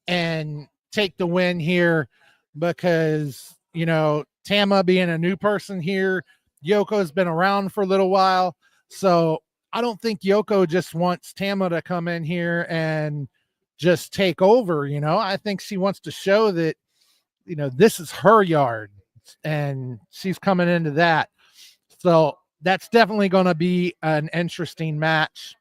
and take the win here? Because, you know, Tama being a new person here, Yoko's been around for a little while. So I don't think Yoko just wants Tama to come in here and just take over. You know, I think she wants to show that, you know, this is her yard and she's coming into that. So that's definitely going to be an interesting match.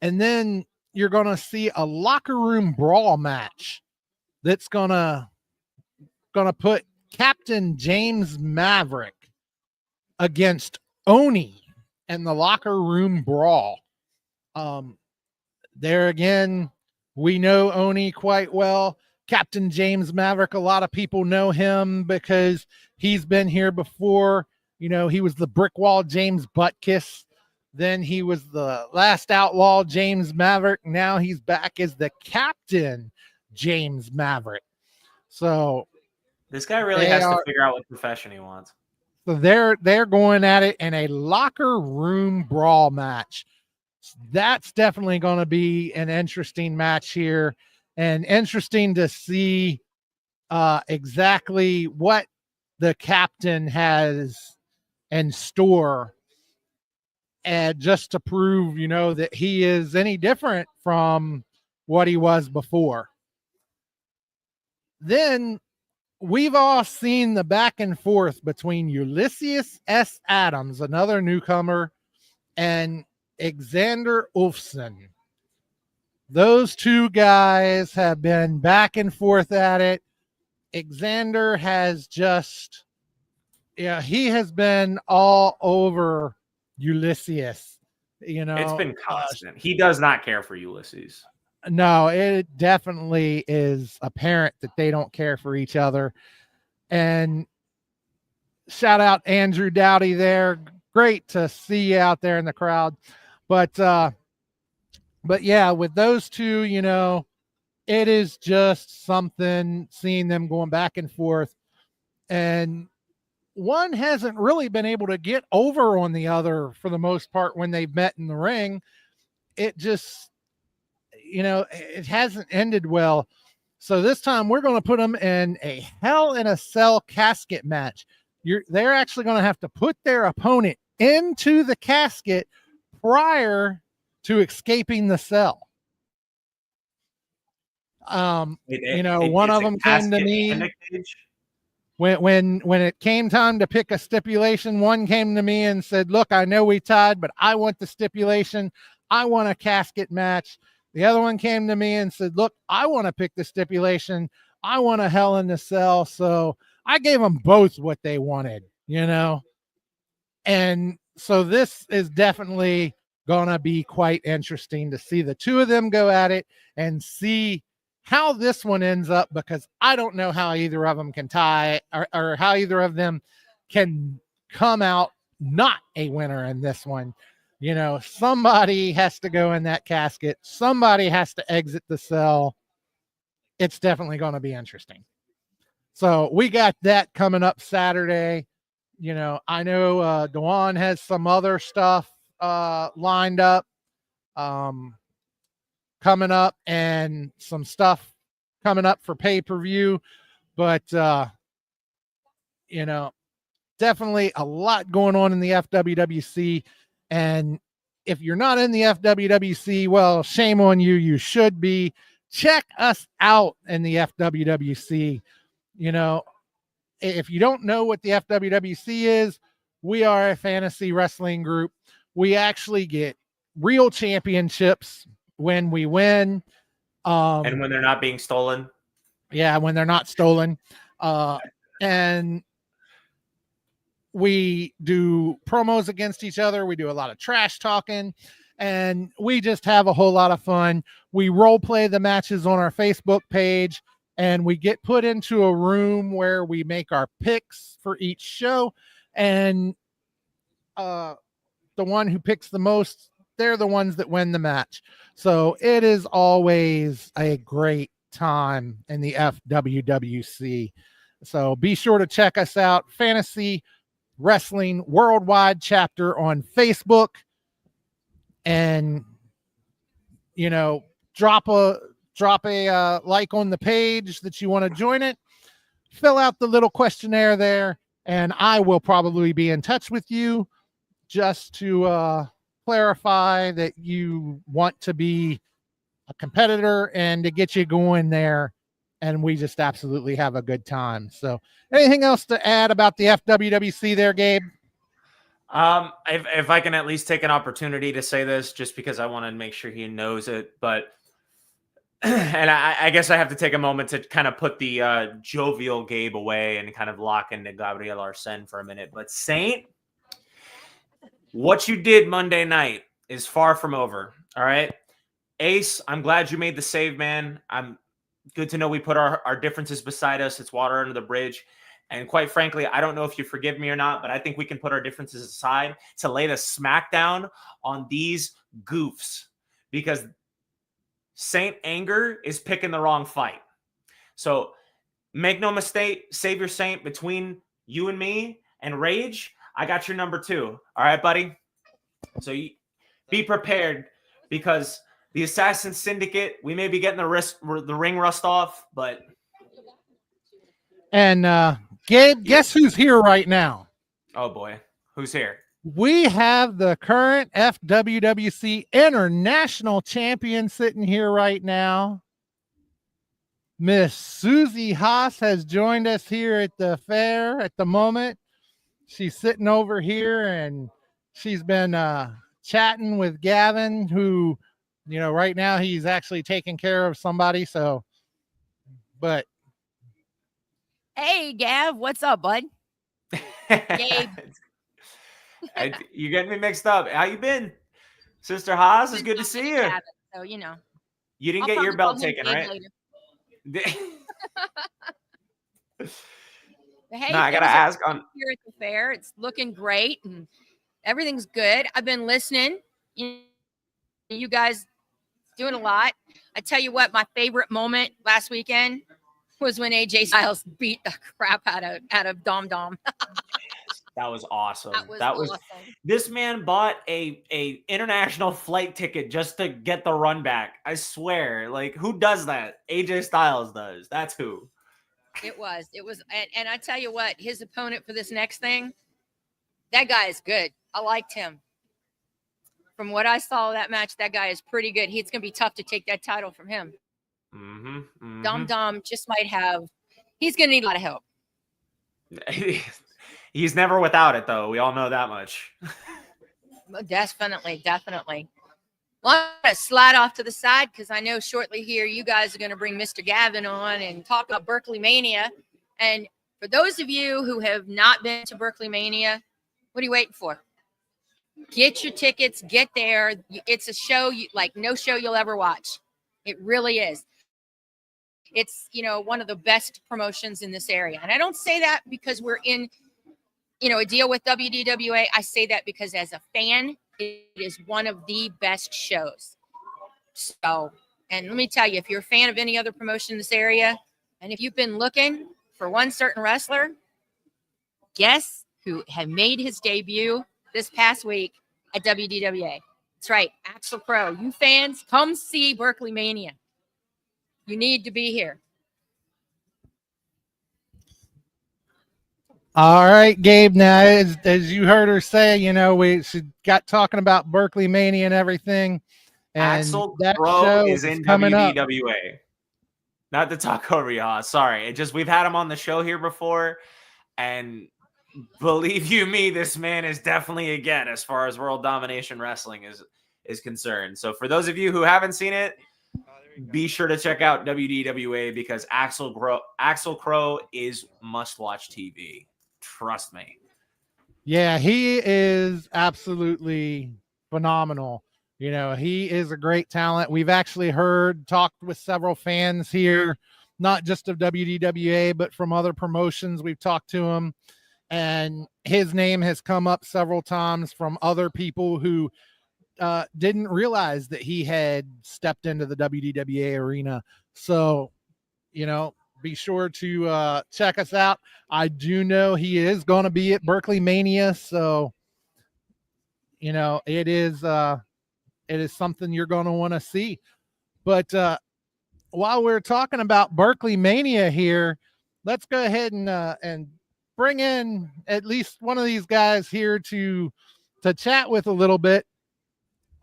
And then you're going to see a locker room brawl match that's going to put Captain James Maverick against Oni and the locker room brawl. There again, we know Oni quite well. Captain James Maverick, a lot of people know him because he's been here before. You know, he was the Brick Wall James Buttkiss. Then he was the Last Outlaw James Maverick. Now he's back as the Captain James Maverick. So this guy really has to figure out what profession he wants. So they're going at it in a locker room brawl match. That's definitely going to be an interesting match here, and interesting to see exactly what the captain has in store, and just to prove, you know, that he is any different from what he was before. Then we've all seen the back and forth between Ulysses S. Adams, another newcomer, and Xander Ulfson. Those two guys have been back and forth at it. Xander has just, he has been all over Ulysses. You know, it's been constant. He does not care for Ulysses. No, it definitely is apparent that they don't care for each other. And shout out Andrew Dowdy there. Great to see you out there in the crowd. But yeah, with those two, you know, it is just something seeing them going back and forth. And one hasn't really been able to get over on the other for the most part when they've met in the ring. It just, you know, it hasn't ended well. So this time we're going to put them in a Hell in a Cell casket match. They're actually going to have to put their opponent into the casket prior to escaping the cell. You know, one of them came to me when it came time to pick a stipulation. One came to me and said, "Look, I know we tied, but I want the stipulation. I want a casket match." The other one came to me and said, "Look, I want to pick the stipulation. I want a Hell in the Cell." So I gave them both what they wanted, you know. And so this is definitely going to be quite interesting to see the two of them go at it and see how this one ends up, because I don't know how either of them can tie or how either of them can come out not a winner in this one. You know, somebody has to go in that casket. Somebody has to exit the cell. It's definitely going to be interesting. So we got that coming up Saturday. You know, I know Dewan has some other stuff lined up coming up, and some stuff coming up for pay-per-view. But, you know, definitely a lot going on in the FWWC. And if you're not in the FWWC, well, shame on you. You should be. Check us out in the FWWC. You know, if you don't know what the FWWC is, we are a fantasy wrestling group. We actually get real championships when we win. And when they're not being stolen. Yeah, when they're not stolen. And we do promos against each other. We do a lot of trash talking, and we just have a whole lot of fun. We role play the matches on our Facebook page, and we get put into a room where we make our picks for each show. And the one who picks the most, they're the ones that win the match. So it is always a great time in the FWWC. So be sure to check us out, Fantasy Wrestling Worldwide chapter on Facebook, and drop a like on the page that you want to join it. Fill out the little questionnaire there, and I will probably be in touch with you just to clarify that you want to be a competitor and to get you going there. And we just absolutely have a good time. So anything else to add about the FWWC there, Gabe? If I can at least take an opportunity to say this, just because I want to make sure he knows it, but and I guess I have to take a moment to kind of put the jovial Gabe away and kind of lock into Gabriel Arsene for a minute. But Saint, what you did Monday night is far from over. All right, Ace, I'm glad you made the save, man. I'm good to know we put our differences beside us. It's water under the bridge. And quite frankly, I don't know if you forgive me or not, but I think we can put our differences aside to lay the smackdown on these goofs, because Saint Anger is picking the wrong fight. So make no mistake, Savior Saint, between you and me and Rage, I got your number 2. All right, buddy? So be prepared, because the Assassin Syndicate, we may be getting the ring rust off, but... And Gabe, guess who's here right now? Oh, boy. Who's here? We have the current FWWC International Champion sitting here right now. Miss Susie Haas has joined us here at the fair at the moment. She's sitting over here, and she's been chatting with Gaven, who... right now he's actually taking care of somebody. So, but hey, Gav, what's up, bud? Gabe. You getting me mixed up. How you been, Sister Haas? It's good to see you. Gavin, so you didn't get your belt taken, right? Hey, no, I gotta ask on here at the fair. It's looking great and everything's good. I've been listening. You guys doing a lot. I tell you what, my favorite moment last weekend was when AJ Styles beat the crap out of Dom Dom. That was awesome. That was awesome. This man bought a international flight ticket just to get the run back. I swear. Like, who does that? AJ Styles does. That's who. It was. And I tell you what, his opponent for this next thing, that guy is good. I liked him. From what I saw of that match, that guy is pretty good. It's going to be tough to take that title from him. Dom Dom just might have, he's going to need a lot of help. He's never without it, though. We all know that much. Definitely. Well, I'm going to slide off to the side because I know shortly here you guys are going to bring Mr. Gaven on and talk about BerkleyMania. And for those of you who have not been to BerkleyMania, what are you waiting for? Get your tickets, get there. It's a show like no show you'll ever watch. It really is. It's, one of the best promotions in this area. And I don't say that because we're in, a deal with WDWA. I say that because as a fan, it is one of the best shows. So, and let me tell you, if you're a fan of any other promotion in this area, and if you've been looking for one certain wrestler, guess who had made his debut this past week at WDWA? That's right, Axel Crow. You fans, come see BerkleyMania. You need to be here. All right, Gabe. Now, as you heard her say, she got talking about BerkleyMania and everything. And Axel that Crow show is in coming WDWA. Up. Not to talk over y'all. Sorry. We've had him on the show here before, and believe you me, this man is definitely again as far as World Domination Wrestling is concerned. So for those of you who haven't seen it, be sure to check out WDWA because Axel Crow is must-watch TV. Trust me. Yeah, he is absolutely phenomenal. You know, he is a great talent. We've actually talked with several fans here, not just of WDWA, but from other promotions. We've talked to him, and his name has come up several times from other people who didn't realize that he had stepped into the WDWA arena. So, you know, be sure to check us out. I do know he is going to be at BerkleyMania, so you know it is something you're going to want to see. But while we're talking about BerkleyMania here, let's go ahead and bring in at least one of these guys here to chat with a little bit.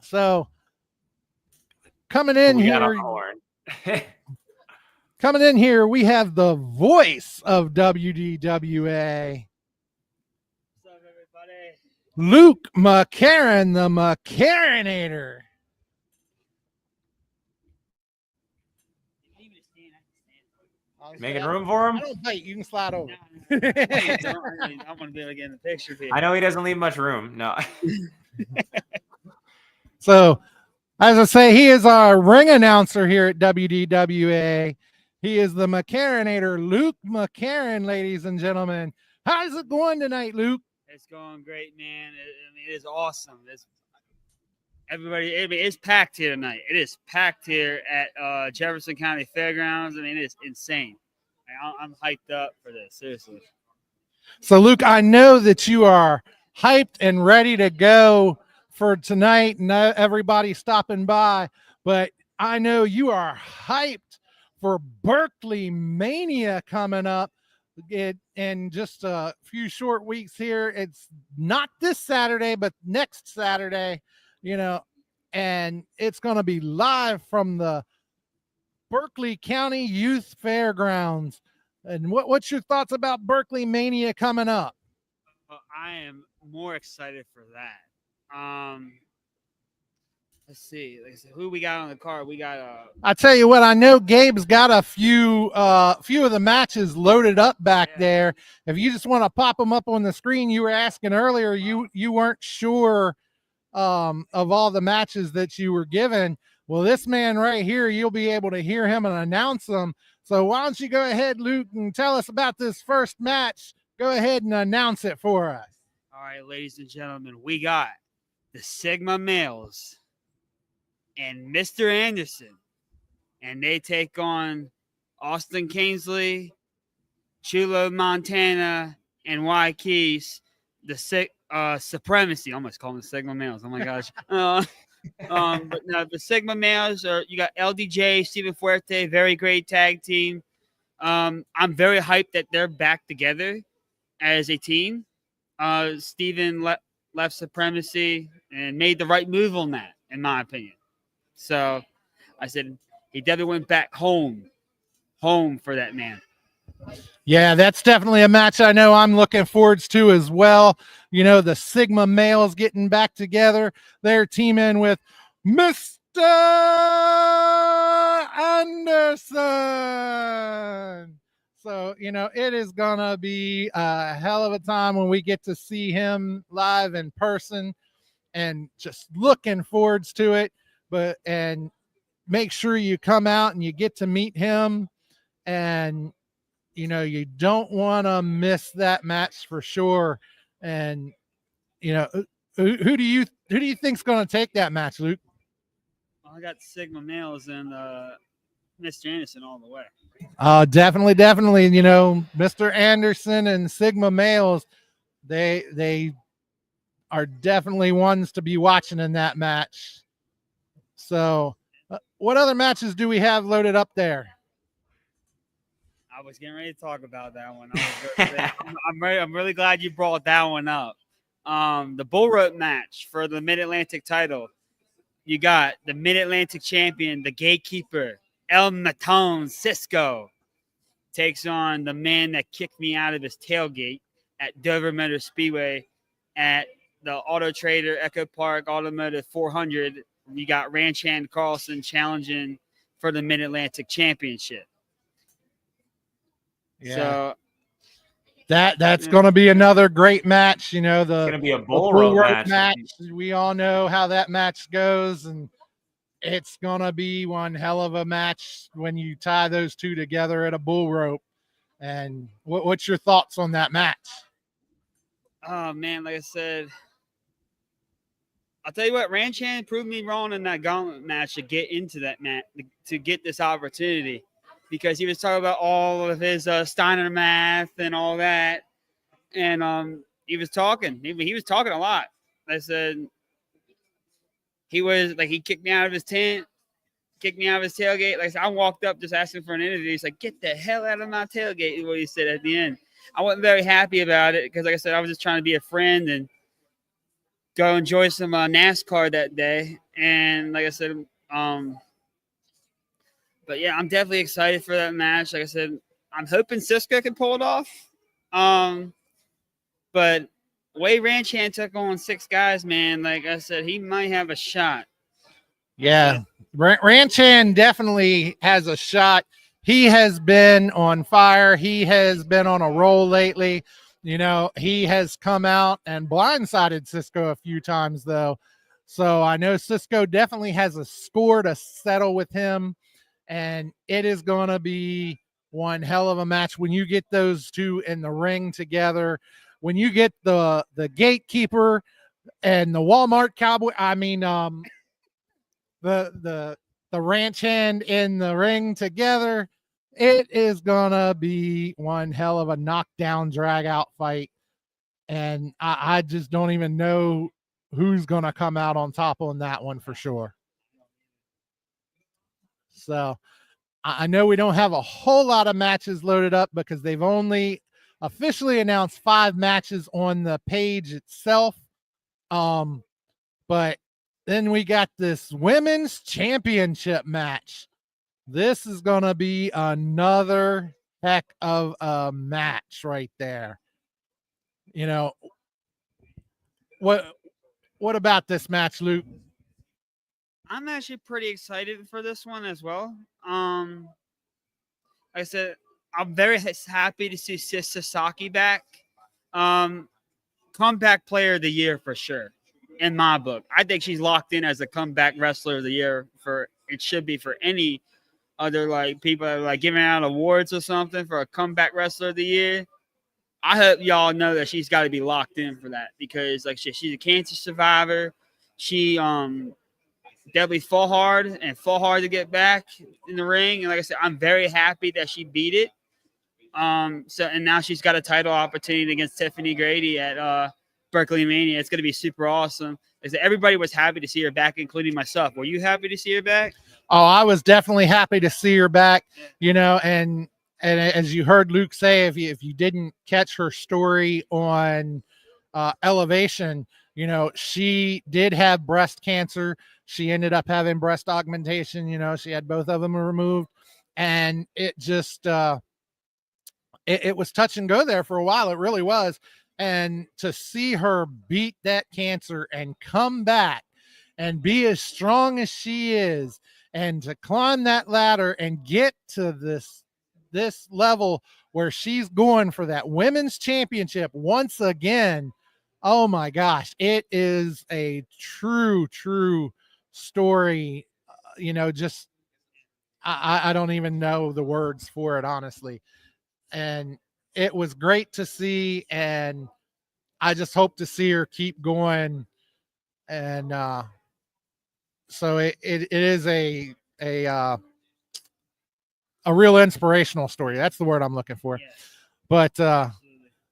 So coming in here. Coming in here, we have the voice of WDWA. What's up, everybody? Luke McCarran, the McCarranator. Making room for him? I don't bite. You can slide over. I want to be able to get in the picture here. I know he doesn't leave much room. No. So, as I say, he is our ring announcer here at WDWA. He is the McCarranator, Luke McCarran, ladies and gentlemen. How's it going tonight, Luke? It's going great, man. It is awesome. It's packed here tonight. It is packed here at Jefferson County Fairgrounds. I mean, it is insane. I'm hyped up for this, seriously. So, Luke, I know that you are hyped and ready to go for tonight and everybody stopping by, but I know you are hyped for BerkleyMania coming up in just a few short weeks here. It's not this Saturday, but next Saturday, you know, and it's going to be live from the Berkley County Youth Fairgrounds. And what's your thoughts about BerkleyMania coming up? Well, I am more excited for that. Let's see. Who we got on the card? We got I tell you what, I know Gabe's got a few of the matches loaded up back there. If you just want to pop them up on the screen, you were asking earlier, you weren't sure of all the matches that you were given. Well, this man right here, you'll be able to hear him and announce them. So why don't you go ahead, Luke, and tell us about this first match? Go ahead and announce it for us. All right, ladies and gentlemen, we got the Sigma Males and Mr. Anderson, and they take on Austin Kingsley, Chulo Montana, and Y Keys, the Supremacy. I almost call them the Sigma Males. Oh my gosh. But now the Sigma Males are, you got LDJ, Stephen Fuerte, very great tag team. I'm very hyped that they're back together as a team. Stephen left Supremacy and made the right move on that, in my opinion. So I said he definitely went back home for that man. Yeah, that's definitely a match I know I'm looking forward to as well. You know, the Sigma Males getting back together. They're teaming with Mr. Anderson. So, you know, it is going to be a hell of a time when we get to see him live in person, and just looking forward to it. And make sure you come out and you get to meet him, and you know you don't want to miss that match for sure. And you know, who do you think's going to take that match, Luke? Well, I got Sigma Males and Mr. Anderson all the way. Definitely. You know, Mr. Anderson and Sigma Males, they are definitely ones to be watching in that match. So, what other matches do we have loaded up there? I was getting ready to talk about that one. I'm really glad you brought that one up. The bull rope match for the Mid-Atlantic title. You got the Mid-Atlantic champion, the gatekeeper, El Matone Cisco, takes on the man that kicked me out of his tailgate, at Dover Motor Speedway at the Auto Trader Echo Park Automotive 400. You got Ranch Hand Carlson challenging for the Mid-Atlantic Championship. Yeah. So that's going to be another great match. You know, It's the going to be a the bull rope rope match. We all know how that match goes, and it's going to be one hell of a match when you tie those two together at a bull rope. And what's your thoughts on that match? Oh, man, like I said, I'll tell you what, Ranch Hand proved me wrong in that gauntlet match to get into that match, to get this opportunity, because he was talking about all of his Steiner math and all that. And he was talking. He was talking a lot. I said, he was like, he kicked me out of his tent, kicked me out of his tailgate. Like I said, I walked up just asking for an interview. He's like, get the hell out of my tailgate, is what he said at the end. I wasn't very happy about it because, like I said, I was just trying to be a friend and go enjoy some NASCAR that day. And like I said, but yeah, I'm definitely excited for that match. Like I said, I'm hoping Cisco can pull it off. But way Ranch Hand took on 6 guys, man, like I said, he might have a shot. Yeah, Ranch Hand definitely has a shot. He has been on fire. He has been on a roll lately. You know, he has come out and blindsided Cisco a few times, though. So I know Cisco definitely has a score to settle with him, and it is going to be one hell of a match when you get those two in the ring together. When you get the gatekeeper and the Walmart cowboy, I mean, the Ranch Hand in the ring together, it is gonna be one hell of a knockdown drag out fight. And I just don't even know who's gonna come out on top on that one for sure. So I know we don't have a whole lot of matches loaded up because they've only officially announced 5 matches on the page itself. But then we got this women's championship match. This is going to be another heck of a match right there. You know, what about this match, Luke? I'm actually pretty excited for this one as well. Like I said, I'm very happy to see Sis Sasaki back. Comeback player of the year for sure, in my book. I think she's locked in as a comeback wrestler of the year. It should be for any other like people that are like giving out awards or something for a comeback wrestler of the year. I hope y'all know that she's got to be locked in for that because like she's a cancer survivor. She definitely fought hard to get back in the ring. And like I said, I'm very happy that she beat it. And now she's got a title opportunity against Tiffany Grady at BerkleyMania. It's going to be super awesome. Everybody was happy to see her back, including myself. Were you happy to see her back? Oh, I was definitely happy to see her back, you know, and as you heard Luke say, if you didn't catch her story on Elevation, you know, she did have breast cancer. She ended up having breast augmentation. You know, she had both of them removed, and it just it was touch and go there for a while. It really was. And to see her beat that cancer and come back and be as strong as she is, and to climb that ladder and get to this level where she's going for that women's championship once again. Oh my gosh, it is a true story. You know, just I don't even know the words for it, honestly. And it was great to see, and I just hope to see her keep going. And so it is a real inspirational story. That's the word I'm looking for. Yes. But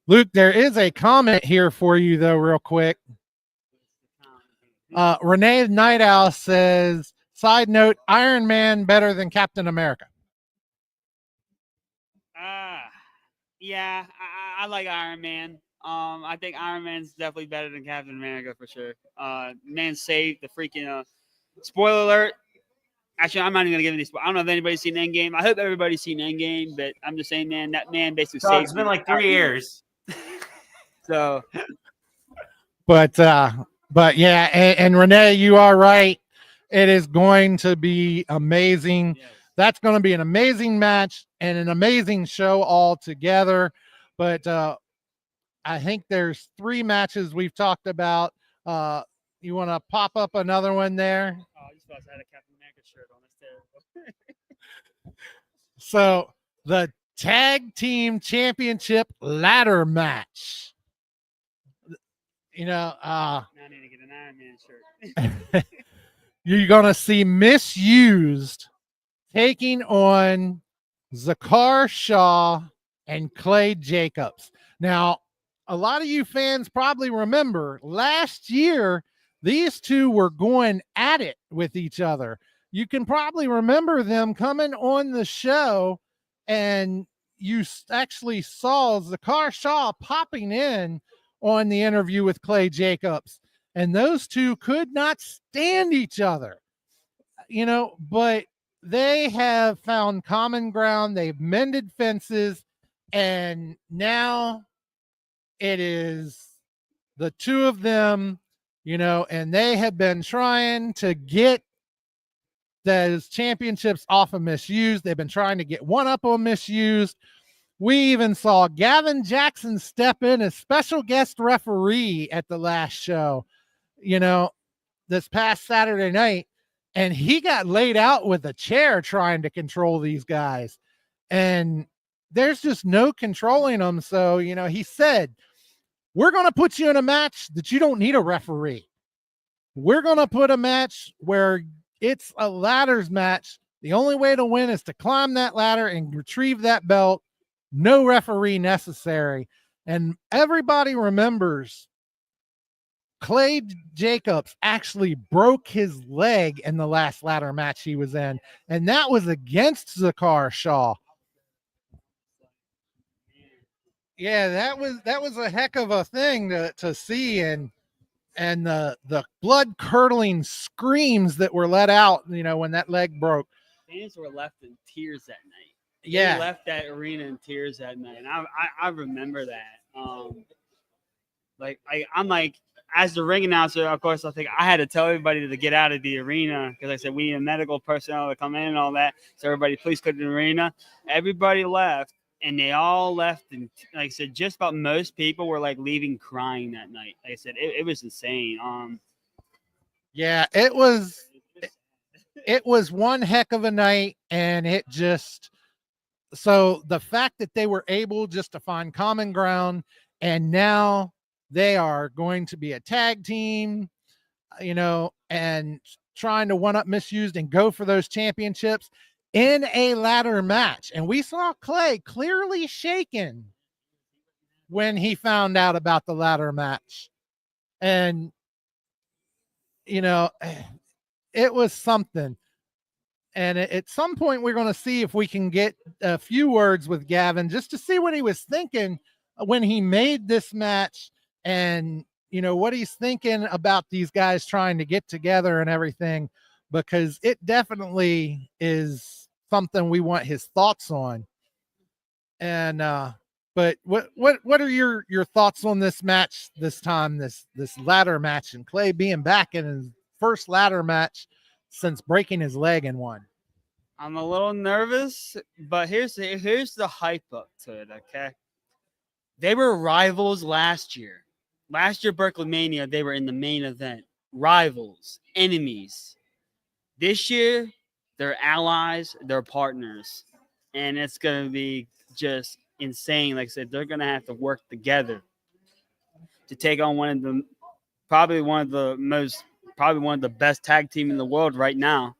Luke, there is a comment here for you though, real quick. Renee Night Owl says, side note, Iron Man better than Captain America. Yeah, I like Iron Man. I think Iron Man's definitely better than Captain America for sure. Man saved the freaking spoiler alert. Actually, I'm not even gonna give any. I don't know if anybody's seen Endgame. I hope everybody's seen Endgame, but I'm just saying, man, that man basically saved. It's been like 3 years. So But yeah, and Renee, you are right. It is going to be amazing. yes. That's going to be an amazing match and an amazing show altogether. But I think there's 3 matches we've talked about. You want to pop up another one there? Oh, I just thought I had a Captain America shirt on. That's terrible. So the tag team championship ladder match. Now I need to get an Iron Man shirt. You're going to see Misused taking on Zakar Shaw and Clay Jacobs. Now, a lot of you fans probably remember last year, these two were going at it with each other. You can probably remember them coming on the show, and you actually saw Zakar Shaw popping in on the interview with Clay Jacobs, and those two could not stand each other, but they have found common ground. They've mended fences, and now it is the two of them, and they have been trying to get those championships off of Misused. They've been trying to get one up on Misused. We even saw Gaven Jaxon step in as special guest referee at the last show, this past Saturday night, and he got laid out with a chair trying to control these guys. And there's just no controlling them. So, he said, we're going to put you in a match that you don't need a referee. We're going to put a match where it's a ladders match. The only way to win is to climb that ladder and retrieve that belt. No referee necessary. And everybody remembers Clay Jacobs actually broke his leg in the last ladder match he was in, and that was against Zakar Shaw. Yeah, that was a heck of a thing to see, and the blood curdling screams that were let out, when that leg broke. Fans were left in tears that night. Yeah, they left that arena in tears that night, and I remember that. I'm like, as the ring announcer, of course, I think I had to tell everybody to get out of the arena because I said we need medical personnel to come in and all that. So everybody, please go to the arena. Everybody left, and they all left. And like I said, just about most people were like leaving crying that night. Like I said, it was insane. Yeah, it was one heck of a night, and it just. So the fact that they were able just to find common ground, and now they are going to be a tag team, and trying to one-up Misused and go for those championships in a ladder match. And we saw Clay clearly shaken when he found out about the ladder match. And, it was something. And at some point, we're going to see if we can get a few words with Gaven just to see what he was thinking when he made this match, and, what he's thinking about these guys trying to get together and everything, because it definitely is something we want his thoughts on. And, but what are your thoughts on this match this time, this ladder match, and Clay being back in his first ladder match since breaking his leg in one? I'm a little nervous, but here's the hype up to it, okay? They were rivals last year. Last year, BerkleyMania, they were in the main event. Rivals, enemies. This year, they're allies, they're partners. And it's going to be just insane. Like I said, they're going to have to work together to take on probably one of the best tag team in the world right now,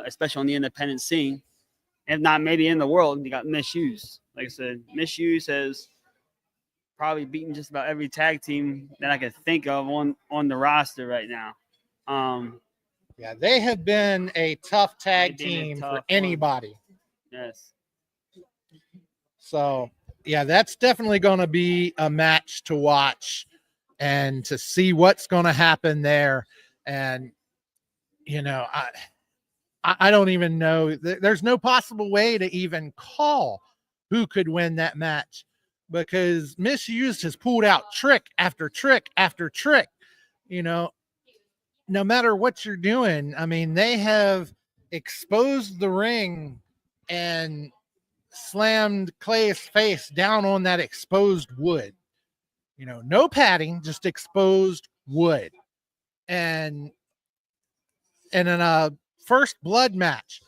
especially on the independent scene. If not, maybe in the world. You got Misused. Like I said, Misused has probably beaten just about every tag team that I can think of on the roster right now. Yeah, they have been a tough tag team for anybody. Yes. So, yeah, that's definitely going to be a match to watch and to see what's going to happen there. And, I don't even know. There's no possible way to even call who could win that match. because Misused has pulled out trick after trick after trick. You know, no matter what you're doing, I mean, they have exposed the ring and slammed Clay's face down on that exposed wood. You know, no padding, just exposed wood. And in a first blood match,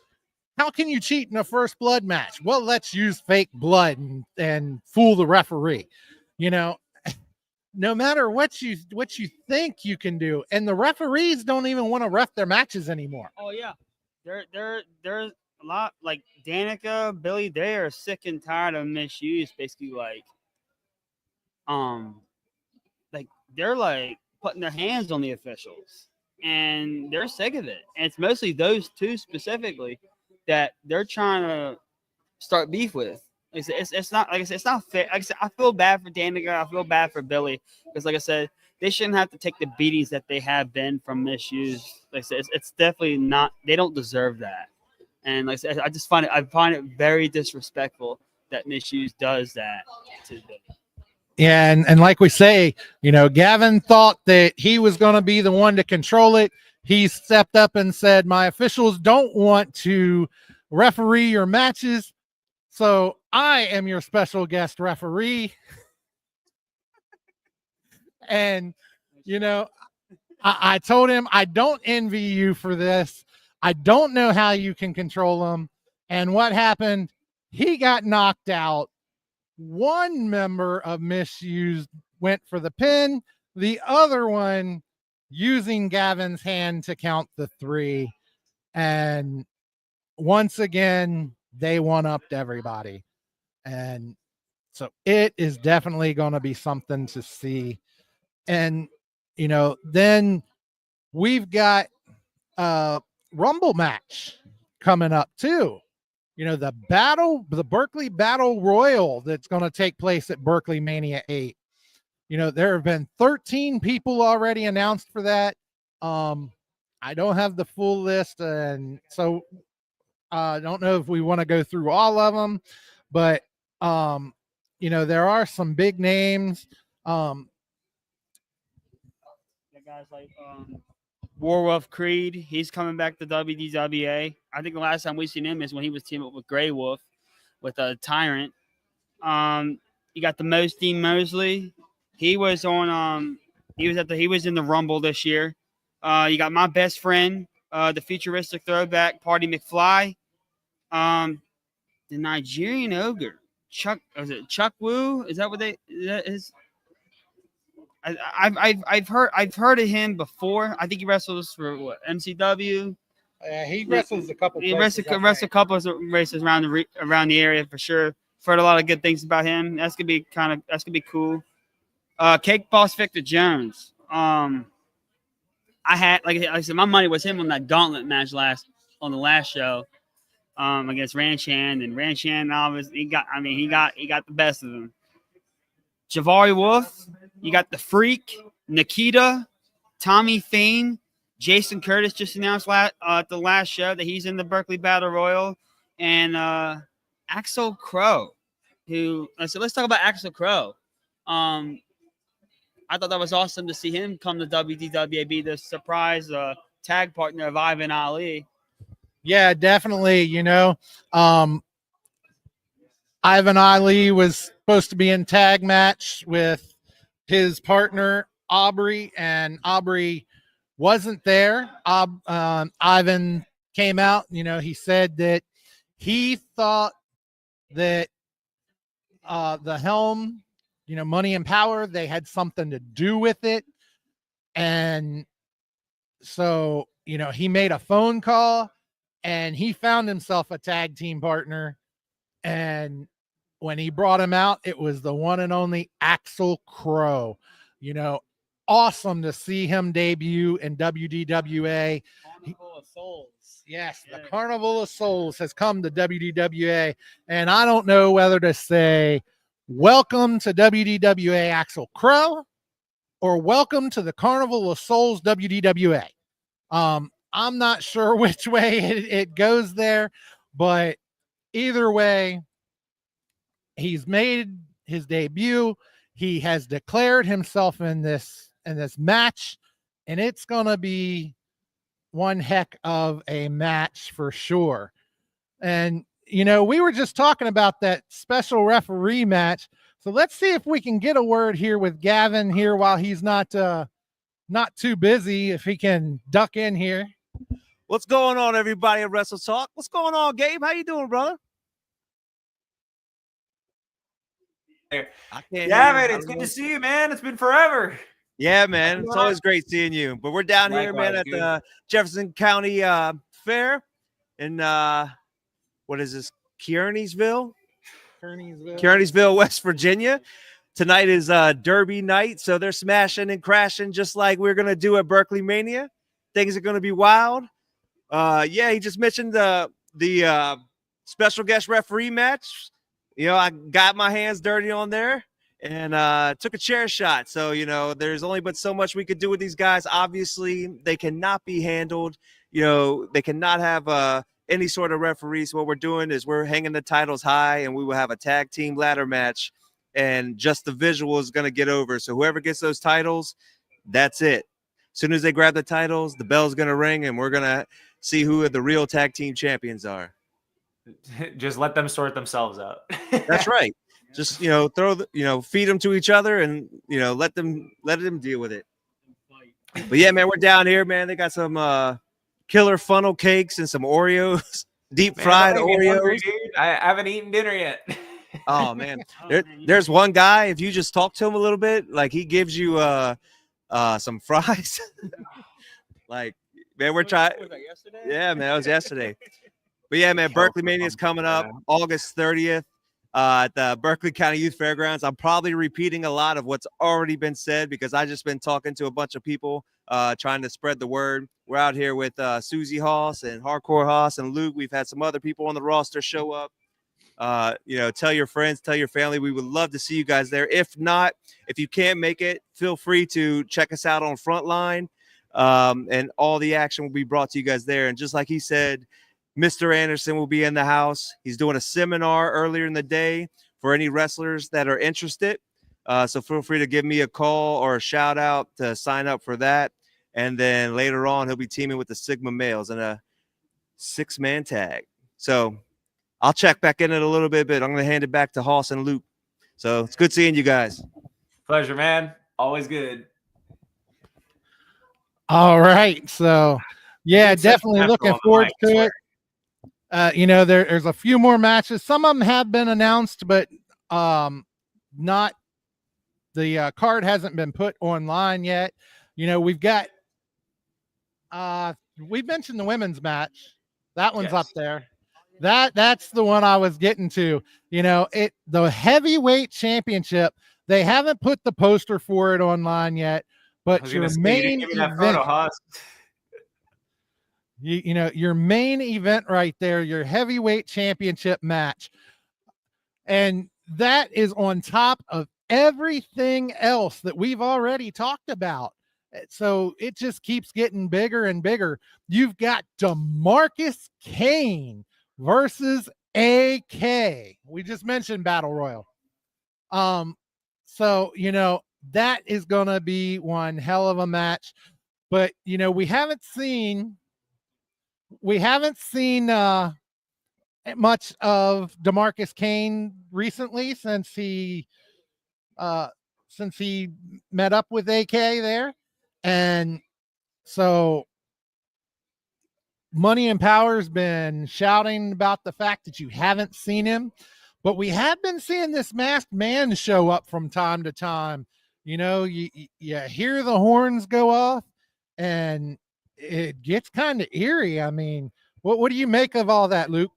how can you cheat in a first blood match? Well, let's use fake blood and fool the referee. You know, no matter what you think you can do, and the referees don't even want to ref their matches anymore. Oh yeah, they're a lot like Danica, Billy. They are sick and tired of Misuse. Basically, they're like putting their hands on the officials, and they're sick of it. And it's mostly those two specifically that they're trying to start beef with. It's not, like I said, it's not fair. Like I said, I feel bad for Danica. I feel bad for Billy because, like I said, they shouldn't have to take the beatings that they have been from Misuse. Like I said, it's definitely not. They don't deserve that. And like I said, I find it very disrespectful that Misuse does that to them. Yeah, and like we say, you know, Gaven thought that he was going to be the one to control it. He stepped up and said, my officials don't want to referee your matches, so I am your special guest referee. And, you know, I told him, I don't envy you for this. I don't know how you can control them. And what happened? He got knocked out. One member of Misused went for the pin. The other one using Gavin's hand to count the 3. And once again, they one-upped everybody. And so it is definitely going to be something to see. And, you know, then we've got a Rumble match coming up too. You know, the Berkley Battle Royal that's going to take place at BerkleyMania 8. You know, there have been 13 people already announced for that. I don't have the full list, and so I don't know if we want to go through all of them, but you know, there are some big names. The guys like Warwolf Creed, he's coming back to WDWA. I think the last time we seen him is when he was teaming up with Grey Wolf with a Tyrant. You got the Dean Mosley. He was on he was in the Rumble this year. You got my best friend, the futuristic throwback Party McFly. The Nigerian Ogre, Chuck Wu? Is that what that is? I've heard of him before. I think he wrestles for what, MCW. He wrestles a couple. He wrestles a couple of races around the area for sure. I've heard a lot of good things about him. That's gonna be cool. Cake Boss Victor Jones. I had like I said, my money was him on that gauntlet match on the last show. Against Ranchan, and Ranchan obviously he got the best of him. Javari Wolf, you got the Freak, Nikita, Tommy Fain, Jason Curtis just announced at the last show that he's in the Berkley Battle Royal, and Axel Crow, who so let's talk about Axel Crow. I thought that was awesome to see him come to WDWA, be the surprise tag partner of Ivan Ali. Yeah, definitely. You know, Ivan Ali was supposed to be in tag match with his partner Aubrey, and Aubrey wasn't there. Ivan came out. You know, he said that he thought that the helm, you know, Money and Power, they had something to do with it, and so you know, he made a phone call. And he found himself a tag team partner. And when he brought him out, it was the one and only Axel Crow. You know, awesome to see him debut in WDWA. Carnival of Souls. Yes, the Carnival of Souls has come to WDWA. And I don't know whether to say, welcome to WDWA Axel Crow, or welcome to the Carnival of Souls WDWA. I'm not sure which way it goes there, but either way, he's made his debut. He has declared himself in this match, and it's going to be one heck of a match for sure. And, you know, we were just talking about that special referee match. So let's see if we can get a word here with Gaven here while he's not too busy, if he can duck in here. What's going on, everybody at Wrestle Talk? What's going on, Gabe? How you doing, brother? Gavin, it's good to see you, man. It's been forever. Yeah, man. It's always great seeing you. But we're down here, man, at the Jefferson County Fair in what is this? Kearneysville, West Virginia. Tonight is Derby night, so they're smashing and crashing just like we're gonna do at BerkleyMania. Things are gonna be wild. Yeah, he just mentioned the special guest referee match. You know, I got my hands dirty on there and took a chair shot. So, you know, there's only but so much we could do with these guys. Obviously, they cannot be handled. You know, they cannot have any sort of referee. So what we're doing is we're hanging the titles high, and we will have a tag team ladder match, and just the visual is going to get over. So whoever gets those titles, that's it. As soon as they grab the titles, the bell's going to ring, and we're going to see who the real tag team champions are. Just let them sort themselves out. That's right. Just, you know, feed them to each other, and, you know, let them deal with it. But yeah, man, we're down here, man. They got some killer funnel cakes and some Oreos, deep fried Oreos. Hungry, dude. I haven't eaten dinner yet. Oh man, there's one guy. If you just talk to him a little bit, like, he gives you some fries. Like, man, we're trying. Was that yesterday? Yeah, man, that was yesterday. But yeah, man, BerkleyMania is coming up August 30th at the Berkley County Youth Fairgrounds. I'm probably repeating a lot of what's already been said because I just been talking to a bunch of people trying to spread the word. We're out here with Susie Haas and Hardcore Haas and Luke. We've had some other people on the roster show up. You know, tell your friends, tell your family. We would love to see you guys there. If not, if you can't make it, feel free to check us out on Frontline, and all the action will be brought to you guys there. And just like he said, Mr. Anderson will be in the house. He's doing a seminar earlier in the day for any wrestlers that are interested. So feel free to give me a call or a shout out to sign up for that. And then later on, he'll be teaming with the Sigma males in a 6-man tag. So I'll check back in it a little bit, but I'm going to hand it back to Hoss and Luke. So it's good seeing you guys. Pleasure, man. Always good. All right. So, yeah, definitely looking forward to it. You know, there's a few more matches. Some of them have been announced, but not the card hasn't been put online yet. You know, we've got we've mentioned the women's match. That one's up there. That's the one I was getting to. You know, the heavyweight championship. They haven't put the poster for it online yet, but your main event. You know, your main event right there, your heavyweight championship match. And that is on top of everything else that we've already talked about. So it just keeps getting bigger and bigger. You've got DeMarcus Kane versus AK. We just mentioned Battle Royal. So, you know, that is going to be one hell of a match. But, you know, we haven't seen much of DeMarcus Kane recently since he met up with AK there. And so Money and Power's been shouting about the fact that you haven't seen him, but we have been seeing this masked man show up from time to time. You know, you hear the horns go off and it gets kind of eerie. I mean, what do you make of all that, Luke?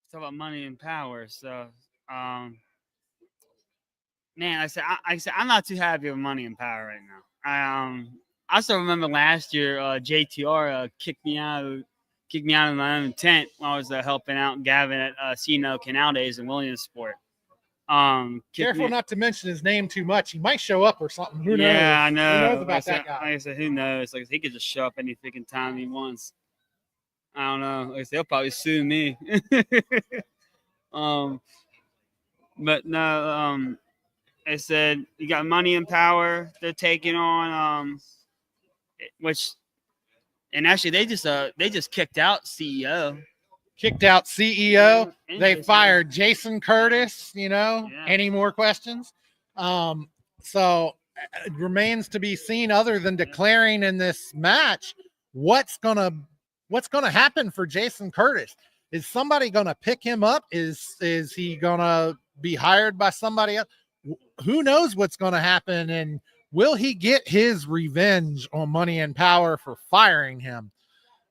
It's about Money and Power. So, man, I said I'm not too happy with Money and Power right now. I still remember last year, JTR kicked me out of my own tent when I was helping out Gaven at Cino Canal Days in Williamsport. Careful not to mention his name too much. He might show up or something. Who knows? Yeah, I know. Who knows about that guy? Like I said, who knows? Like, he could just show up any freaking time he wants. I don't know. Like I said, he'll probably sue me. But no, I said you got Money and Power. They're taking on and actually they just kicked out CEO. Kicked out CEO. Yeah, They fired Jason Curtis. Any more questions? So it remains to be seen, other than declaring in this match, what's gonna happen for Jason Curtis. Is somebody gonna pick him up? Is he gonna be hired by somebody else? Who knows what's gonna happen, and will he get his revenge on Money and Power for firing him?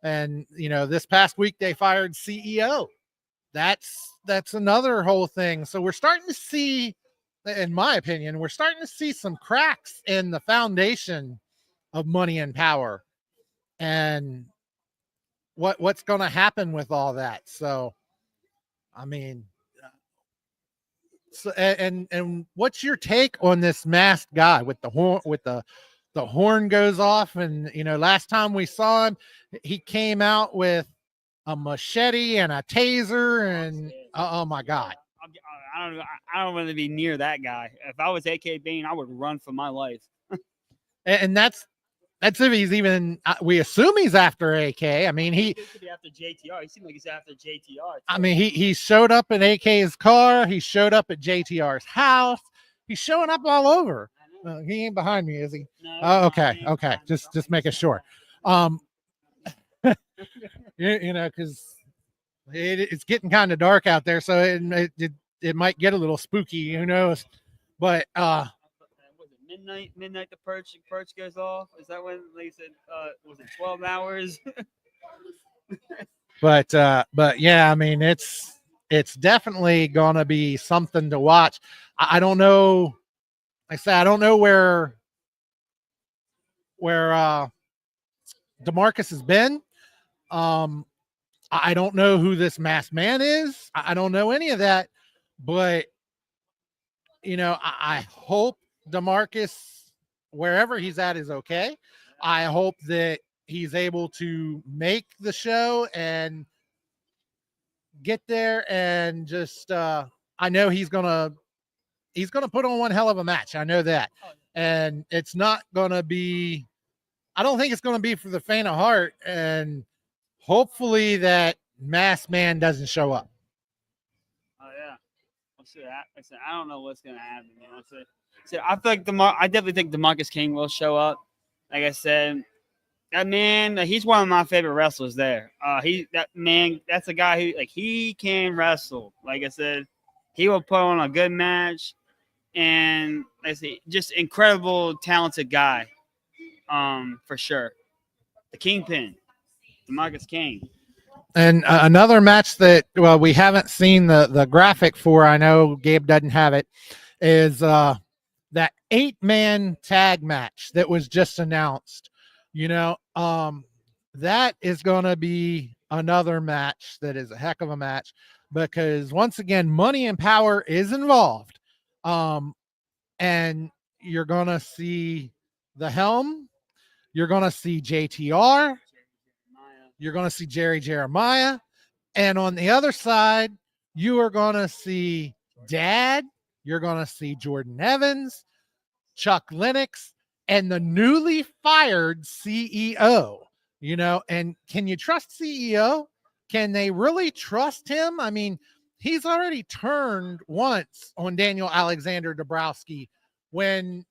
And this past week they fired CEO. That's another whole thing. So we're starting to see, in my opinion, we're starting to see some cracks in the foundation of Money and Power, and what's going to happen with all that. So, I mean, and what's your take on this masked guy with the horn, the horn goes off? And last time we saw him, he came out with a machete and a taser, and oh my God. I don't want to be near that guy. If I was AK Bane, I would run for my life. And that's if he's even. We assume he's after AK. I mean, he could be after JTR. He seemed like he's after JTR. I mean, he showed up in AK's car. He showed up at JTR's house. He's showing up all over. He ain't behind me, is he? No, Oh, okay. Just making sure. Because it's getting kind of dark out there, so it might get a little spooky. Who knows? But was it midnight? The perch goes off. Is that when they said? Was it 12 hours? But yeah, I mean, it's definitely gonna be something to watch. I don't know. Like I said, I don't know where DeMarcus has been. I don't know who this masked man is. I don't know any of that, but I hope DeMarcus, wherever he's at, is okay. I hope that he's able to make the show and get there, and just I know he's gonna put on one hell of a match. I know that. And it's not gonna be, I don't think it's gonna be for the faint of heart, and hopefully that masked man doesn't show up. Oh yeah, we'll see that. I don't know what's gonna happen. I feel like I definitely think DeMarcus King will show up. Like I said, that man, he's one of my favorite wrestlers there. That's a guy who, like, he can wrestle. Like I said, he will put on a good match, and I see, just incredible, talented guy. For sure. The Kingpin, DeMarcus King. And another match that, well, we haven't seen the graphic for, I know Gabe doesn't have it, is that 8-man tag match that was just announced. That is going to be another match that is a heck of a match, because once again, Money and Power is involved. And you're going to see the Helm. You're going to see JTR. You're going to see Jerry Jeremiah. And on the other side, you are going to see Dad. You're going to see Jordan Evans, Chuck Lennox, and the newly fired CEO. And can you trust CEO? Can they really trust him? I mean, he's already turned once on Daniel Alexander Dabrowski when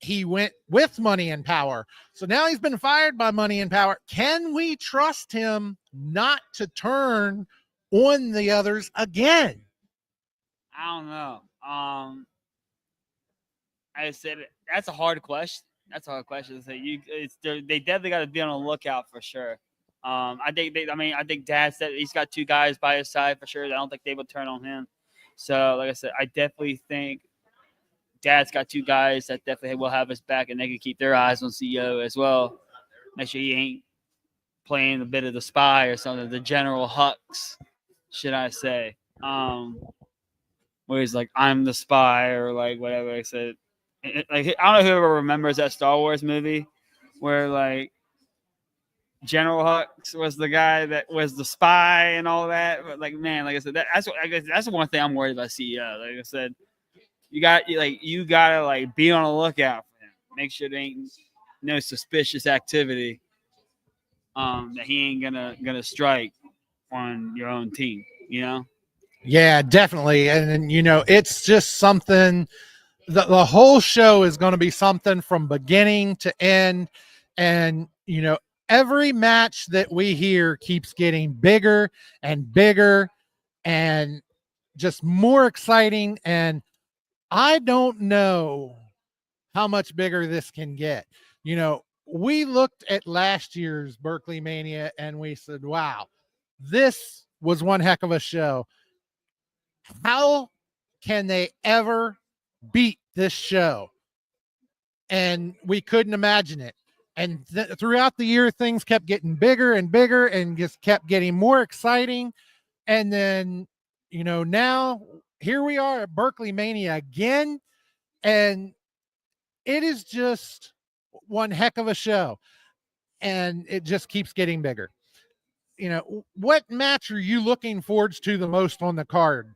he went with Money and Power. So now he's been fired by Money and Power. Can we trust him not to turn on the others again? I don't know. I said that's a hard question. That's a hard question. So they definitely got to be on the lookout for sure. I think Dad said he's got 2 guys by his side for sure. I don't think they would turn on him. So, like I said, I definitely think Dad's got 2 guys that definitely will have his back, and they can keep their eyes on CEO as well. Make sure he ain't playing a bit of the spy or something, the General Hux, should I say. Where he's like, I'm the spy, or like whatever I said. Like, I don't know whoever remembers that Star Wars movie where, like, General Hux was the guy that was the spy and all that. But like, man, like I said, that's the one thing I'm worried about CEO. Like I said, you gotta like be on the lookout for him. Make sure there ain't no suspicious activity that he ain't gonna strike on your own team, you know? Yeah, definitely. And it's just something. The whole show is going to be something from beginning to end. And, every match that we hear keeps getting bigger and bigger and just more exciting. And I don't know how much bigger this can get. We looked at last year's BerkleyMania and we said, wow, this was one heck of a show. How can they ever beat this show? And we couldn't imagine it. And throughout the year, things kept getting bigger and bigger and just kept getting more exciting. And then, now here we are at BerkleyMania again. And it is just one heck of a show. And it just keeps getting bigger. What match are you looking forward to the most on the card?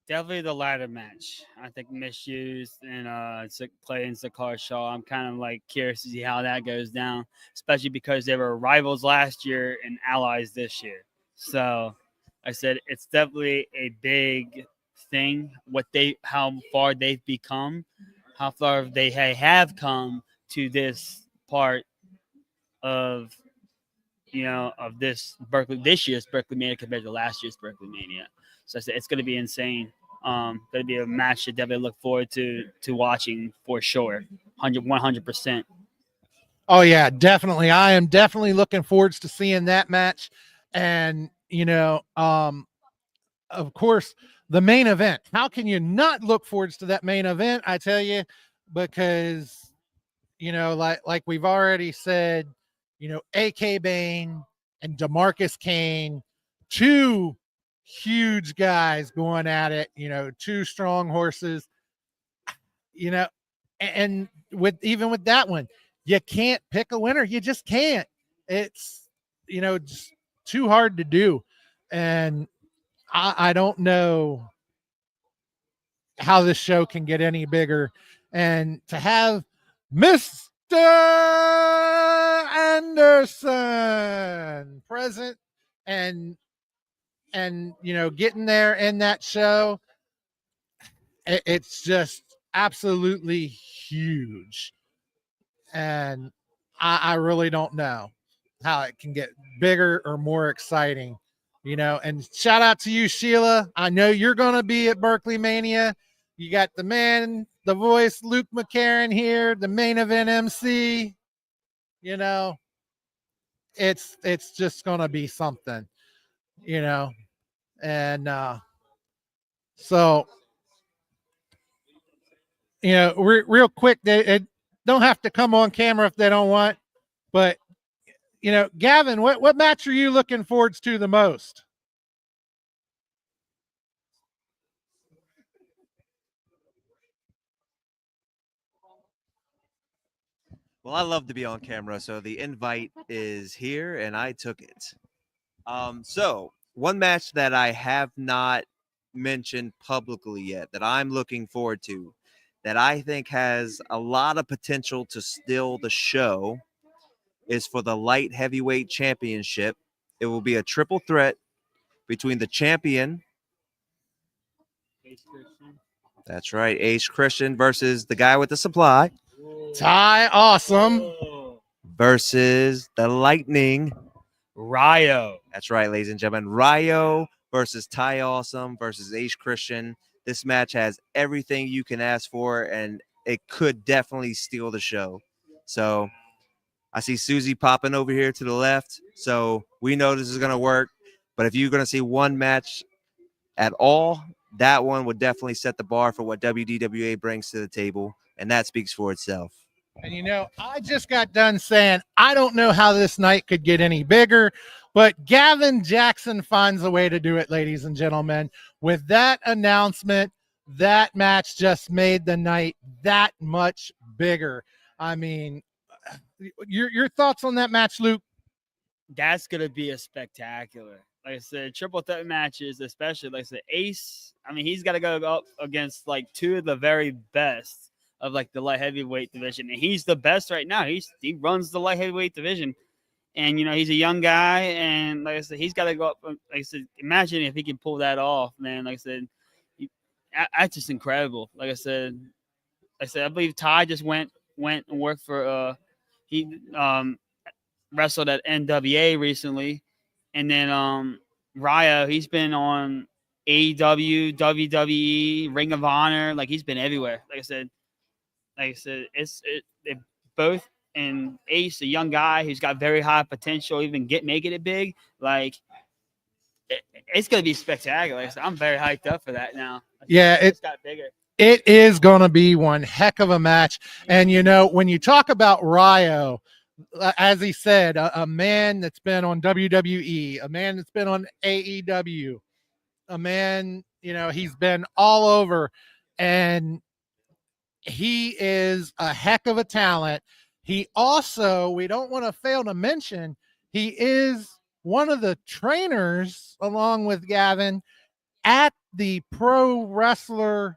Definitely the ladder match. I think Misused and playing Zakar Shaw. I'm kind of like curious to see how that goes down, especially because they were rivals last year and allies this year. So I said it's definitely a big thing. How far they've become, how far they have come to this part of this year's BerkleyMania compared to last year's BerkleyMania. So I said it's going to be insane. Going to be a match to definitely look forward to watching for sure. 100%. Oh yeah, definitely. I am definitely looking forward to seeing that match. And, of course, the main event. How can you not look forward to that main event? I tell you, because, like we've already said, AK Bane and DeMarcus Kane, two huge guys going at it, two strong horses, and with that one, you can't pick a winner. You just can't. It's, just too hard to do. And I don't know how this show can get any bigger. And to have Mr. Anderson present and getting there in that show, it's just absolutely huge. And I really don't know how it can get bigger or more exciting, and shout out to you, Sheila. I know you're going to be at BerkleyMania. You got the man, the voice, Luke McCarron here, the main event MC. It's just going to be something, and so, real quick, they don't have to come on camera if they don't want, but Gaven, what match are you looking forward to the most? Well, I love to be on camera, so the invite is here, and I took it. So one match that I have not mentioned publicly yet that I'm looking forward to, that I think has a lot of potential to steal the show, is for the light heavyweight championship. It will be a triple threat between the champion. That's right, Ace Christian versus the guy with the supply. Ty Awesome versus the Lightning. Ryo. That's right, ladies and gentlemen. Ryo versus Ty Awesome versus Ace Christian. This match has everything you can ask for, and it could definitely steal the show. So I see Susie popping over here to the left, so we know this is going to work. But if you're going to see one match at all, that one would definitely set the bar for what WDWA brings to the table, and that speaks for itself. And I just got done saying I don't know how this night could get any bigger, but Gavin Jaxon finds a way to do it, ladies and gentlemen. With that announcement, that match just made the night that much bigger. I mean, your thoughts on that match, Luke? That's gonna be a spectacular. Like I said, triple threat matches, especially like I said, Ace. I mean, he's got to go up against like two of the very best of like the light heavyweight division, and he's the best right now. He runs the light heavyweight division, and he's a young guy, and like I said, he's got to go up. Like I said, imagine if he can pull that off, man. Like I said, that's just incredible. Like I said, I believe Ty just went and worked for he wrestled at NWA recently. And then Ryo, he's been on AEW, WWE, Ring of Honor. Like, he's been everywhere. Like I said, they both, and Ace, a young guy who's got very high potential, even making it big. Like, it's going to be spectacular. Like I said, I'm very hyped up for that now. Yeah, it's got bigger. It is going to be one heck of a match. And, when you talk about Ryo, as he said, a man that's been on WWE, a man that's been on AEW, a man, he's been all over, and he is a heck of a talent. He also, we don't want to fail to mention, he is one of the trainers, along with Gaven, at the WDWA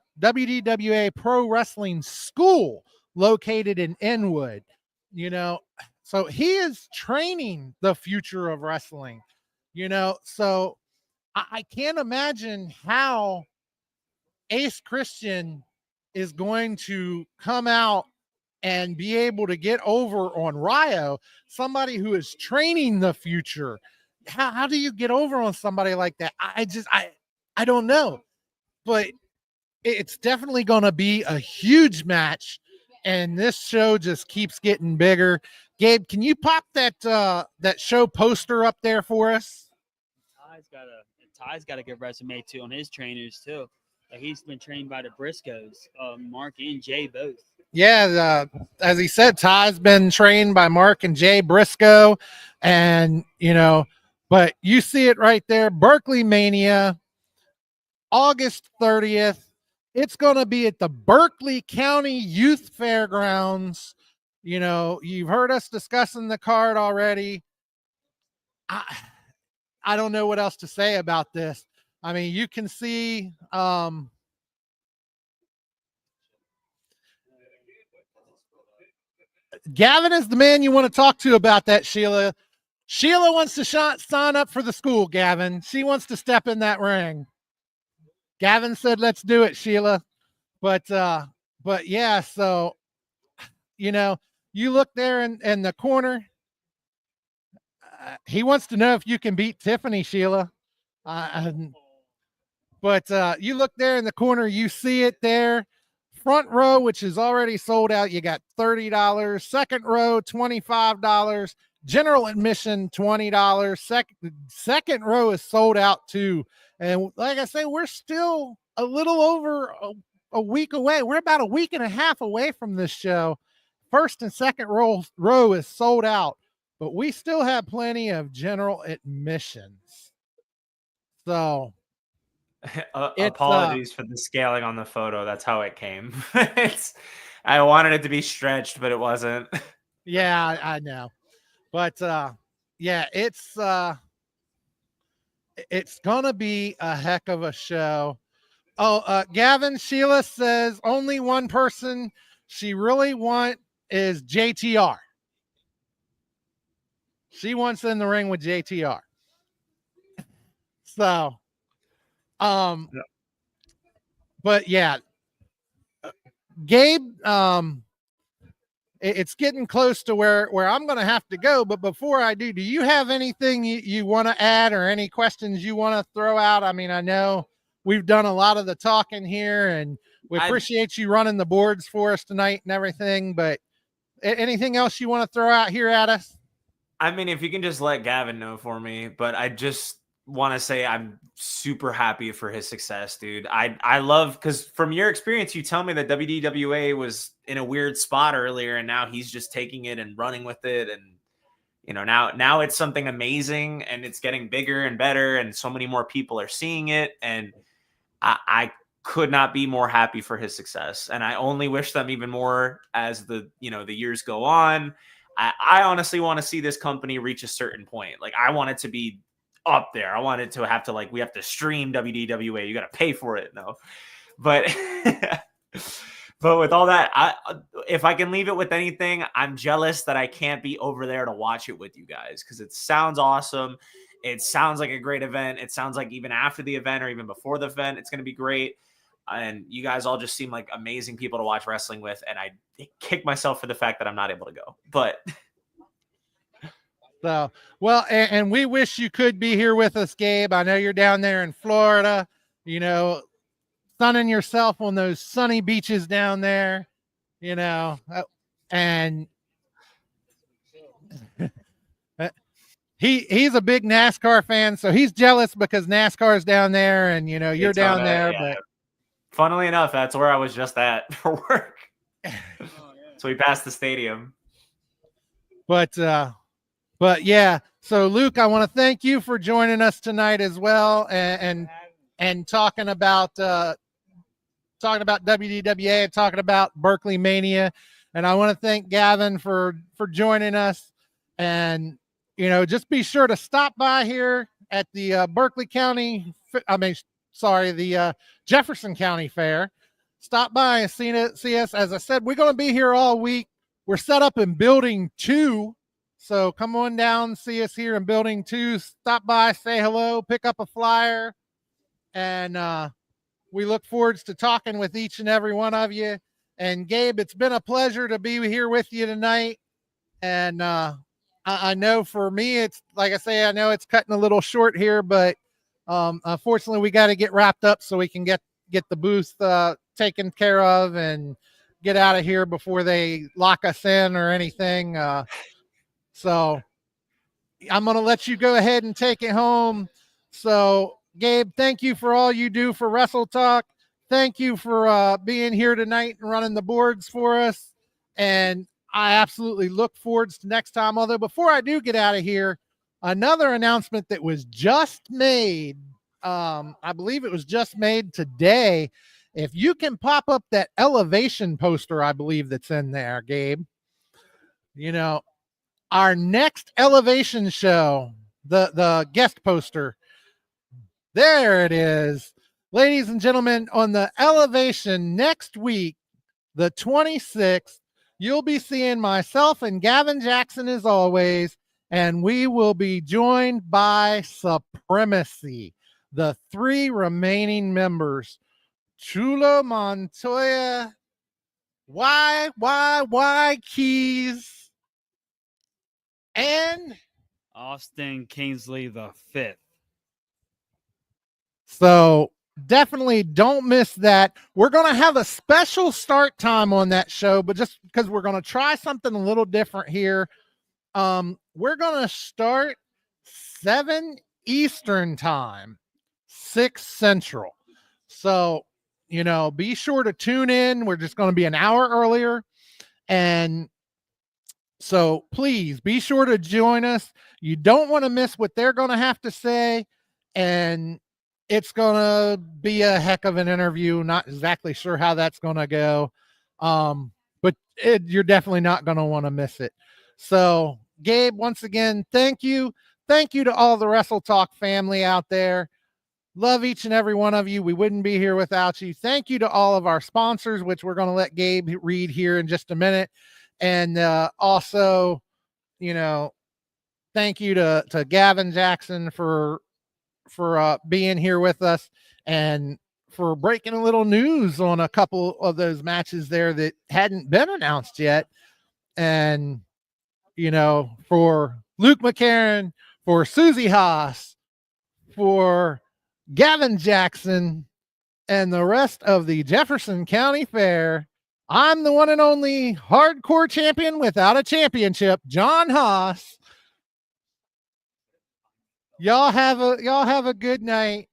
Pro Wrestling School located in Inwood. So he is training the future of wrestling, so I can't imagine how Ace Christian is going to come out and be able to get over on Ryo, somebody who is training the future. How do you get over on somebody like that? I don't know, but it's definitely going to be a huge match, and this show just keeps getting bigger. Gabe, can you pop that show poster up there for us? Ty's got a good resume too on his trainers too. Like, he's been trained by the Briscoes, Mark and Jay both. Yeah, as he said, Ty's been trained by Mark and Jay Briscoe, and but you see it right there, BerkleyMania, August 30th. It's going to be at the Berkley County Youth Fairgrounds. You've heard us discussing the card already. I don't know what else to say about this. I mean, you can see Gaven is the man you want to talk to about that, Sheila. Sheila wants to sign up for the school, Gaven. She wants to step in that ring. Gaven said, let's do it, Sheila. But yeah, so, you look there in the corner. He wants to know if you can beat Tiffany, Sheila. But you look there in the corner, you see it there. Front row, which is already sold out, you got $30. Second row, $25. General admission, $20. Second row is sold out too. And like I say, we're still a little over a week away. We're about a week and a half away from this show. First and second row is sold out, but we still have plenty of general admissions. So apologies for the scaling on the photo. That's how it came. I wanted it to be stretched, but it wasn't. Yeah, I know. But yeah, it's gonna be a heck of a show. Gaven, Sheila says only one person she really wants is JTR. She wants in the ring with JTR. So, but yeah, Gabe, it's getting close to where I'm going to have to go. But before I do you have anything you want to add or any questions you want to throw out? I mean, I know we've done a lot of the talking here, and we appreciate you running the boards for us tonight and everything, but anything else you want to throw out here at us? I mean, if you can just let Gaven know for me, but I just want to say I'm super happy for his success, dude. I love, because from your experience, you tell me that WDWA was in a weird spot earlier, and now he's just taking it and running with it. And, now it's something amazing, and it's getting bigger and better, and so many more people are seeing it. And I could not be more happy for his success. And I only wish them even more as the years go on. I honestly want to see this company reach a certain point. Like, I want it to be up there. I want it to have to, like, we have to stream WDWA. You got to pay for it. No, but but with all that, if I can leave it with anything, I'm jealous that I can't be over there to watch it with you guys, because it sounds awesome. It sounds like a great event. It sounds like even after the event or even before the event, it's going to be great. And you guys all just seem like amazing people to watch wrestling with. And I kick myself for the fact that I'm not able to go. But so, well, and we wish you could be here with us, Gabe. I know you're down there in Florida, you know, sunning yourself on those sunny beaches down there, you know, and he's a big NASCAR fan, so he's jealous because NASCAR's down there, and you know you're down there. Yeah. But funnily enough, that's where I was just at for work. So we passed the stadium. But yeah. So Luke, I want to thank you for joining us tonight as well, and talking about WDWA and talking about BerkleyMania. And I want to thank Gaven for joining us. And you know, just be sure to stop by here at the Jefferson County Fair. Stop by and see us. As I said, we're going to be here all week. We're set up in Building 2. So come on down, see us here in Building 2. Stop by, say hello, pick up a flyer. And we look forward to talking with each and every one of you. And Gabe, it's been a pleasure to be here with you tonight. And I know for me, it's like I say, I know it's cutting a little short here, but unfortunately we got to get wrapped up so we can get the booth taken care of and get out of here before they lock us in or anything. So I'm going to let you go ahead and take it home. So Gabe, thank you for all you do for Wrestle Talk. Thank you for being here tonight and running the boards for us. And I absolutely look forward to next time. Although before I do get out of here, another announcement that was just made, I believe it was just made today. If you can pop up that Elevation poster, I believe that's in there, Gabe, you know, our next Elevation show, the guest poster, there it is. Ladies and gentlemen, on the Elevation next week, the 26th, you'll be seeing myself and Gavin Jaxon as always, and we will be joined by Supremacy, the 3 remaining members, Chulo Montoya, Y Keys, and Austin Kingsley the 5th. So definitely don't miss that. We're going to have a special start time on that show, but just because we're going to try something a little different here. We're going to start 7 Eastern time, 6 Central. So, you know, be sure to tune in. We're just going to be an hour earlier. And so please be sure to join us. You don't want to miss what they're going to have to say. And it's going to be a heck of an interview. Not exactly sure how that's going to go. But you're definitely not going to want to miss it. So Gabe, once again, thank you. Thank you to all the Wrestle Talk family out there. Love each and every one of you. We wouldn't be here without you. Thank you to all of our sponsors, which we're going to let Gabe read here in just a minute. And also, you know, thank you to Gavin Jaxon for being here with us and for breaking a little news on a couple of those matches there that hadn't been announced yet. And, you know, for Luke McCarron, for Susie Haas, for Gavin Jaxon, and the rest of the Jefferson County Fair, I'm the one and only hardcore champion without a championship, John Haas. Y'all have a good night,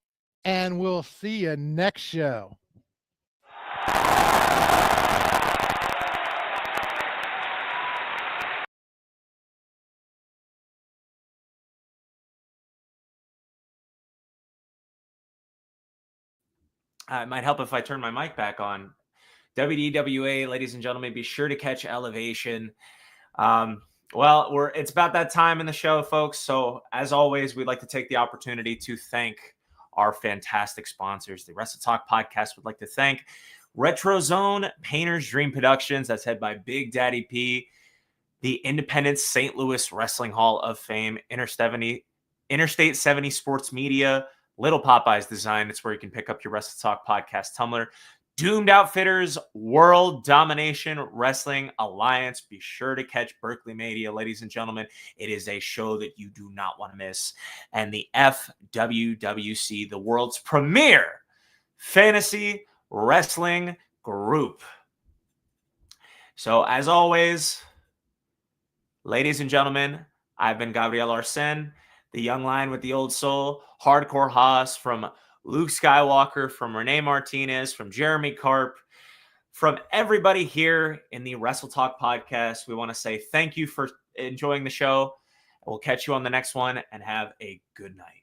and we'll see you next show. It might help if I turn my mic back on. WDWA, ladies and gentlemen, be sure to catch Elevation. Well, it's about that time in the show, folks. So as always, we'd like to take the opportunity to thank our fantastic sponsors. The Wrestle Talk podcast would like to thank Retro Zone Painter's Dream Productions. That's head by Big Daddy P, the Independent St. Louis Wrestling Hall of Fame, Interstate 70 Sports Media, Little Popeyes Design. It's where you can pick up your Wrestle Talk podcast tumbler. Doomed Outfitters, World Domination Wrestling Alliance. Be sure to catch BerkleyMania, ladies and gentlemen. It is a show that you do not want to miss. And the FWWC, the world's premier fantasy wrestling group. So as always, ladies and gentlemen, I've been Gabriel Arsene, the young lion with the old soul, Hardcore Haas, from Luke Skywalker, from Renee Martinez, from Jeremy Karp, from everybody here in the Wrestle Talk podcast. We want to say thank you for enjoying the show. We'll catch you on the next one and have a good night.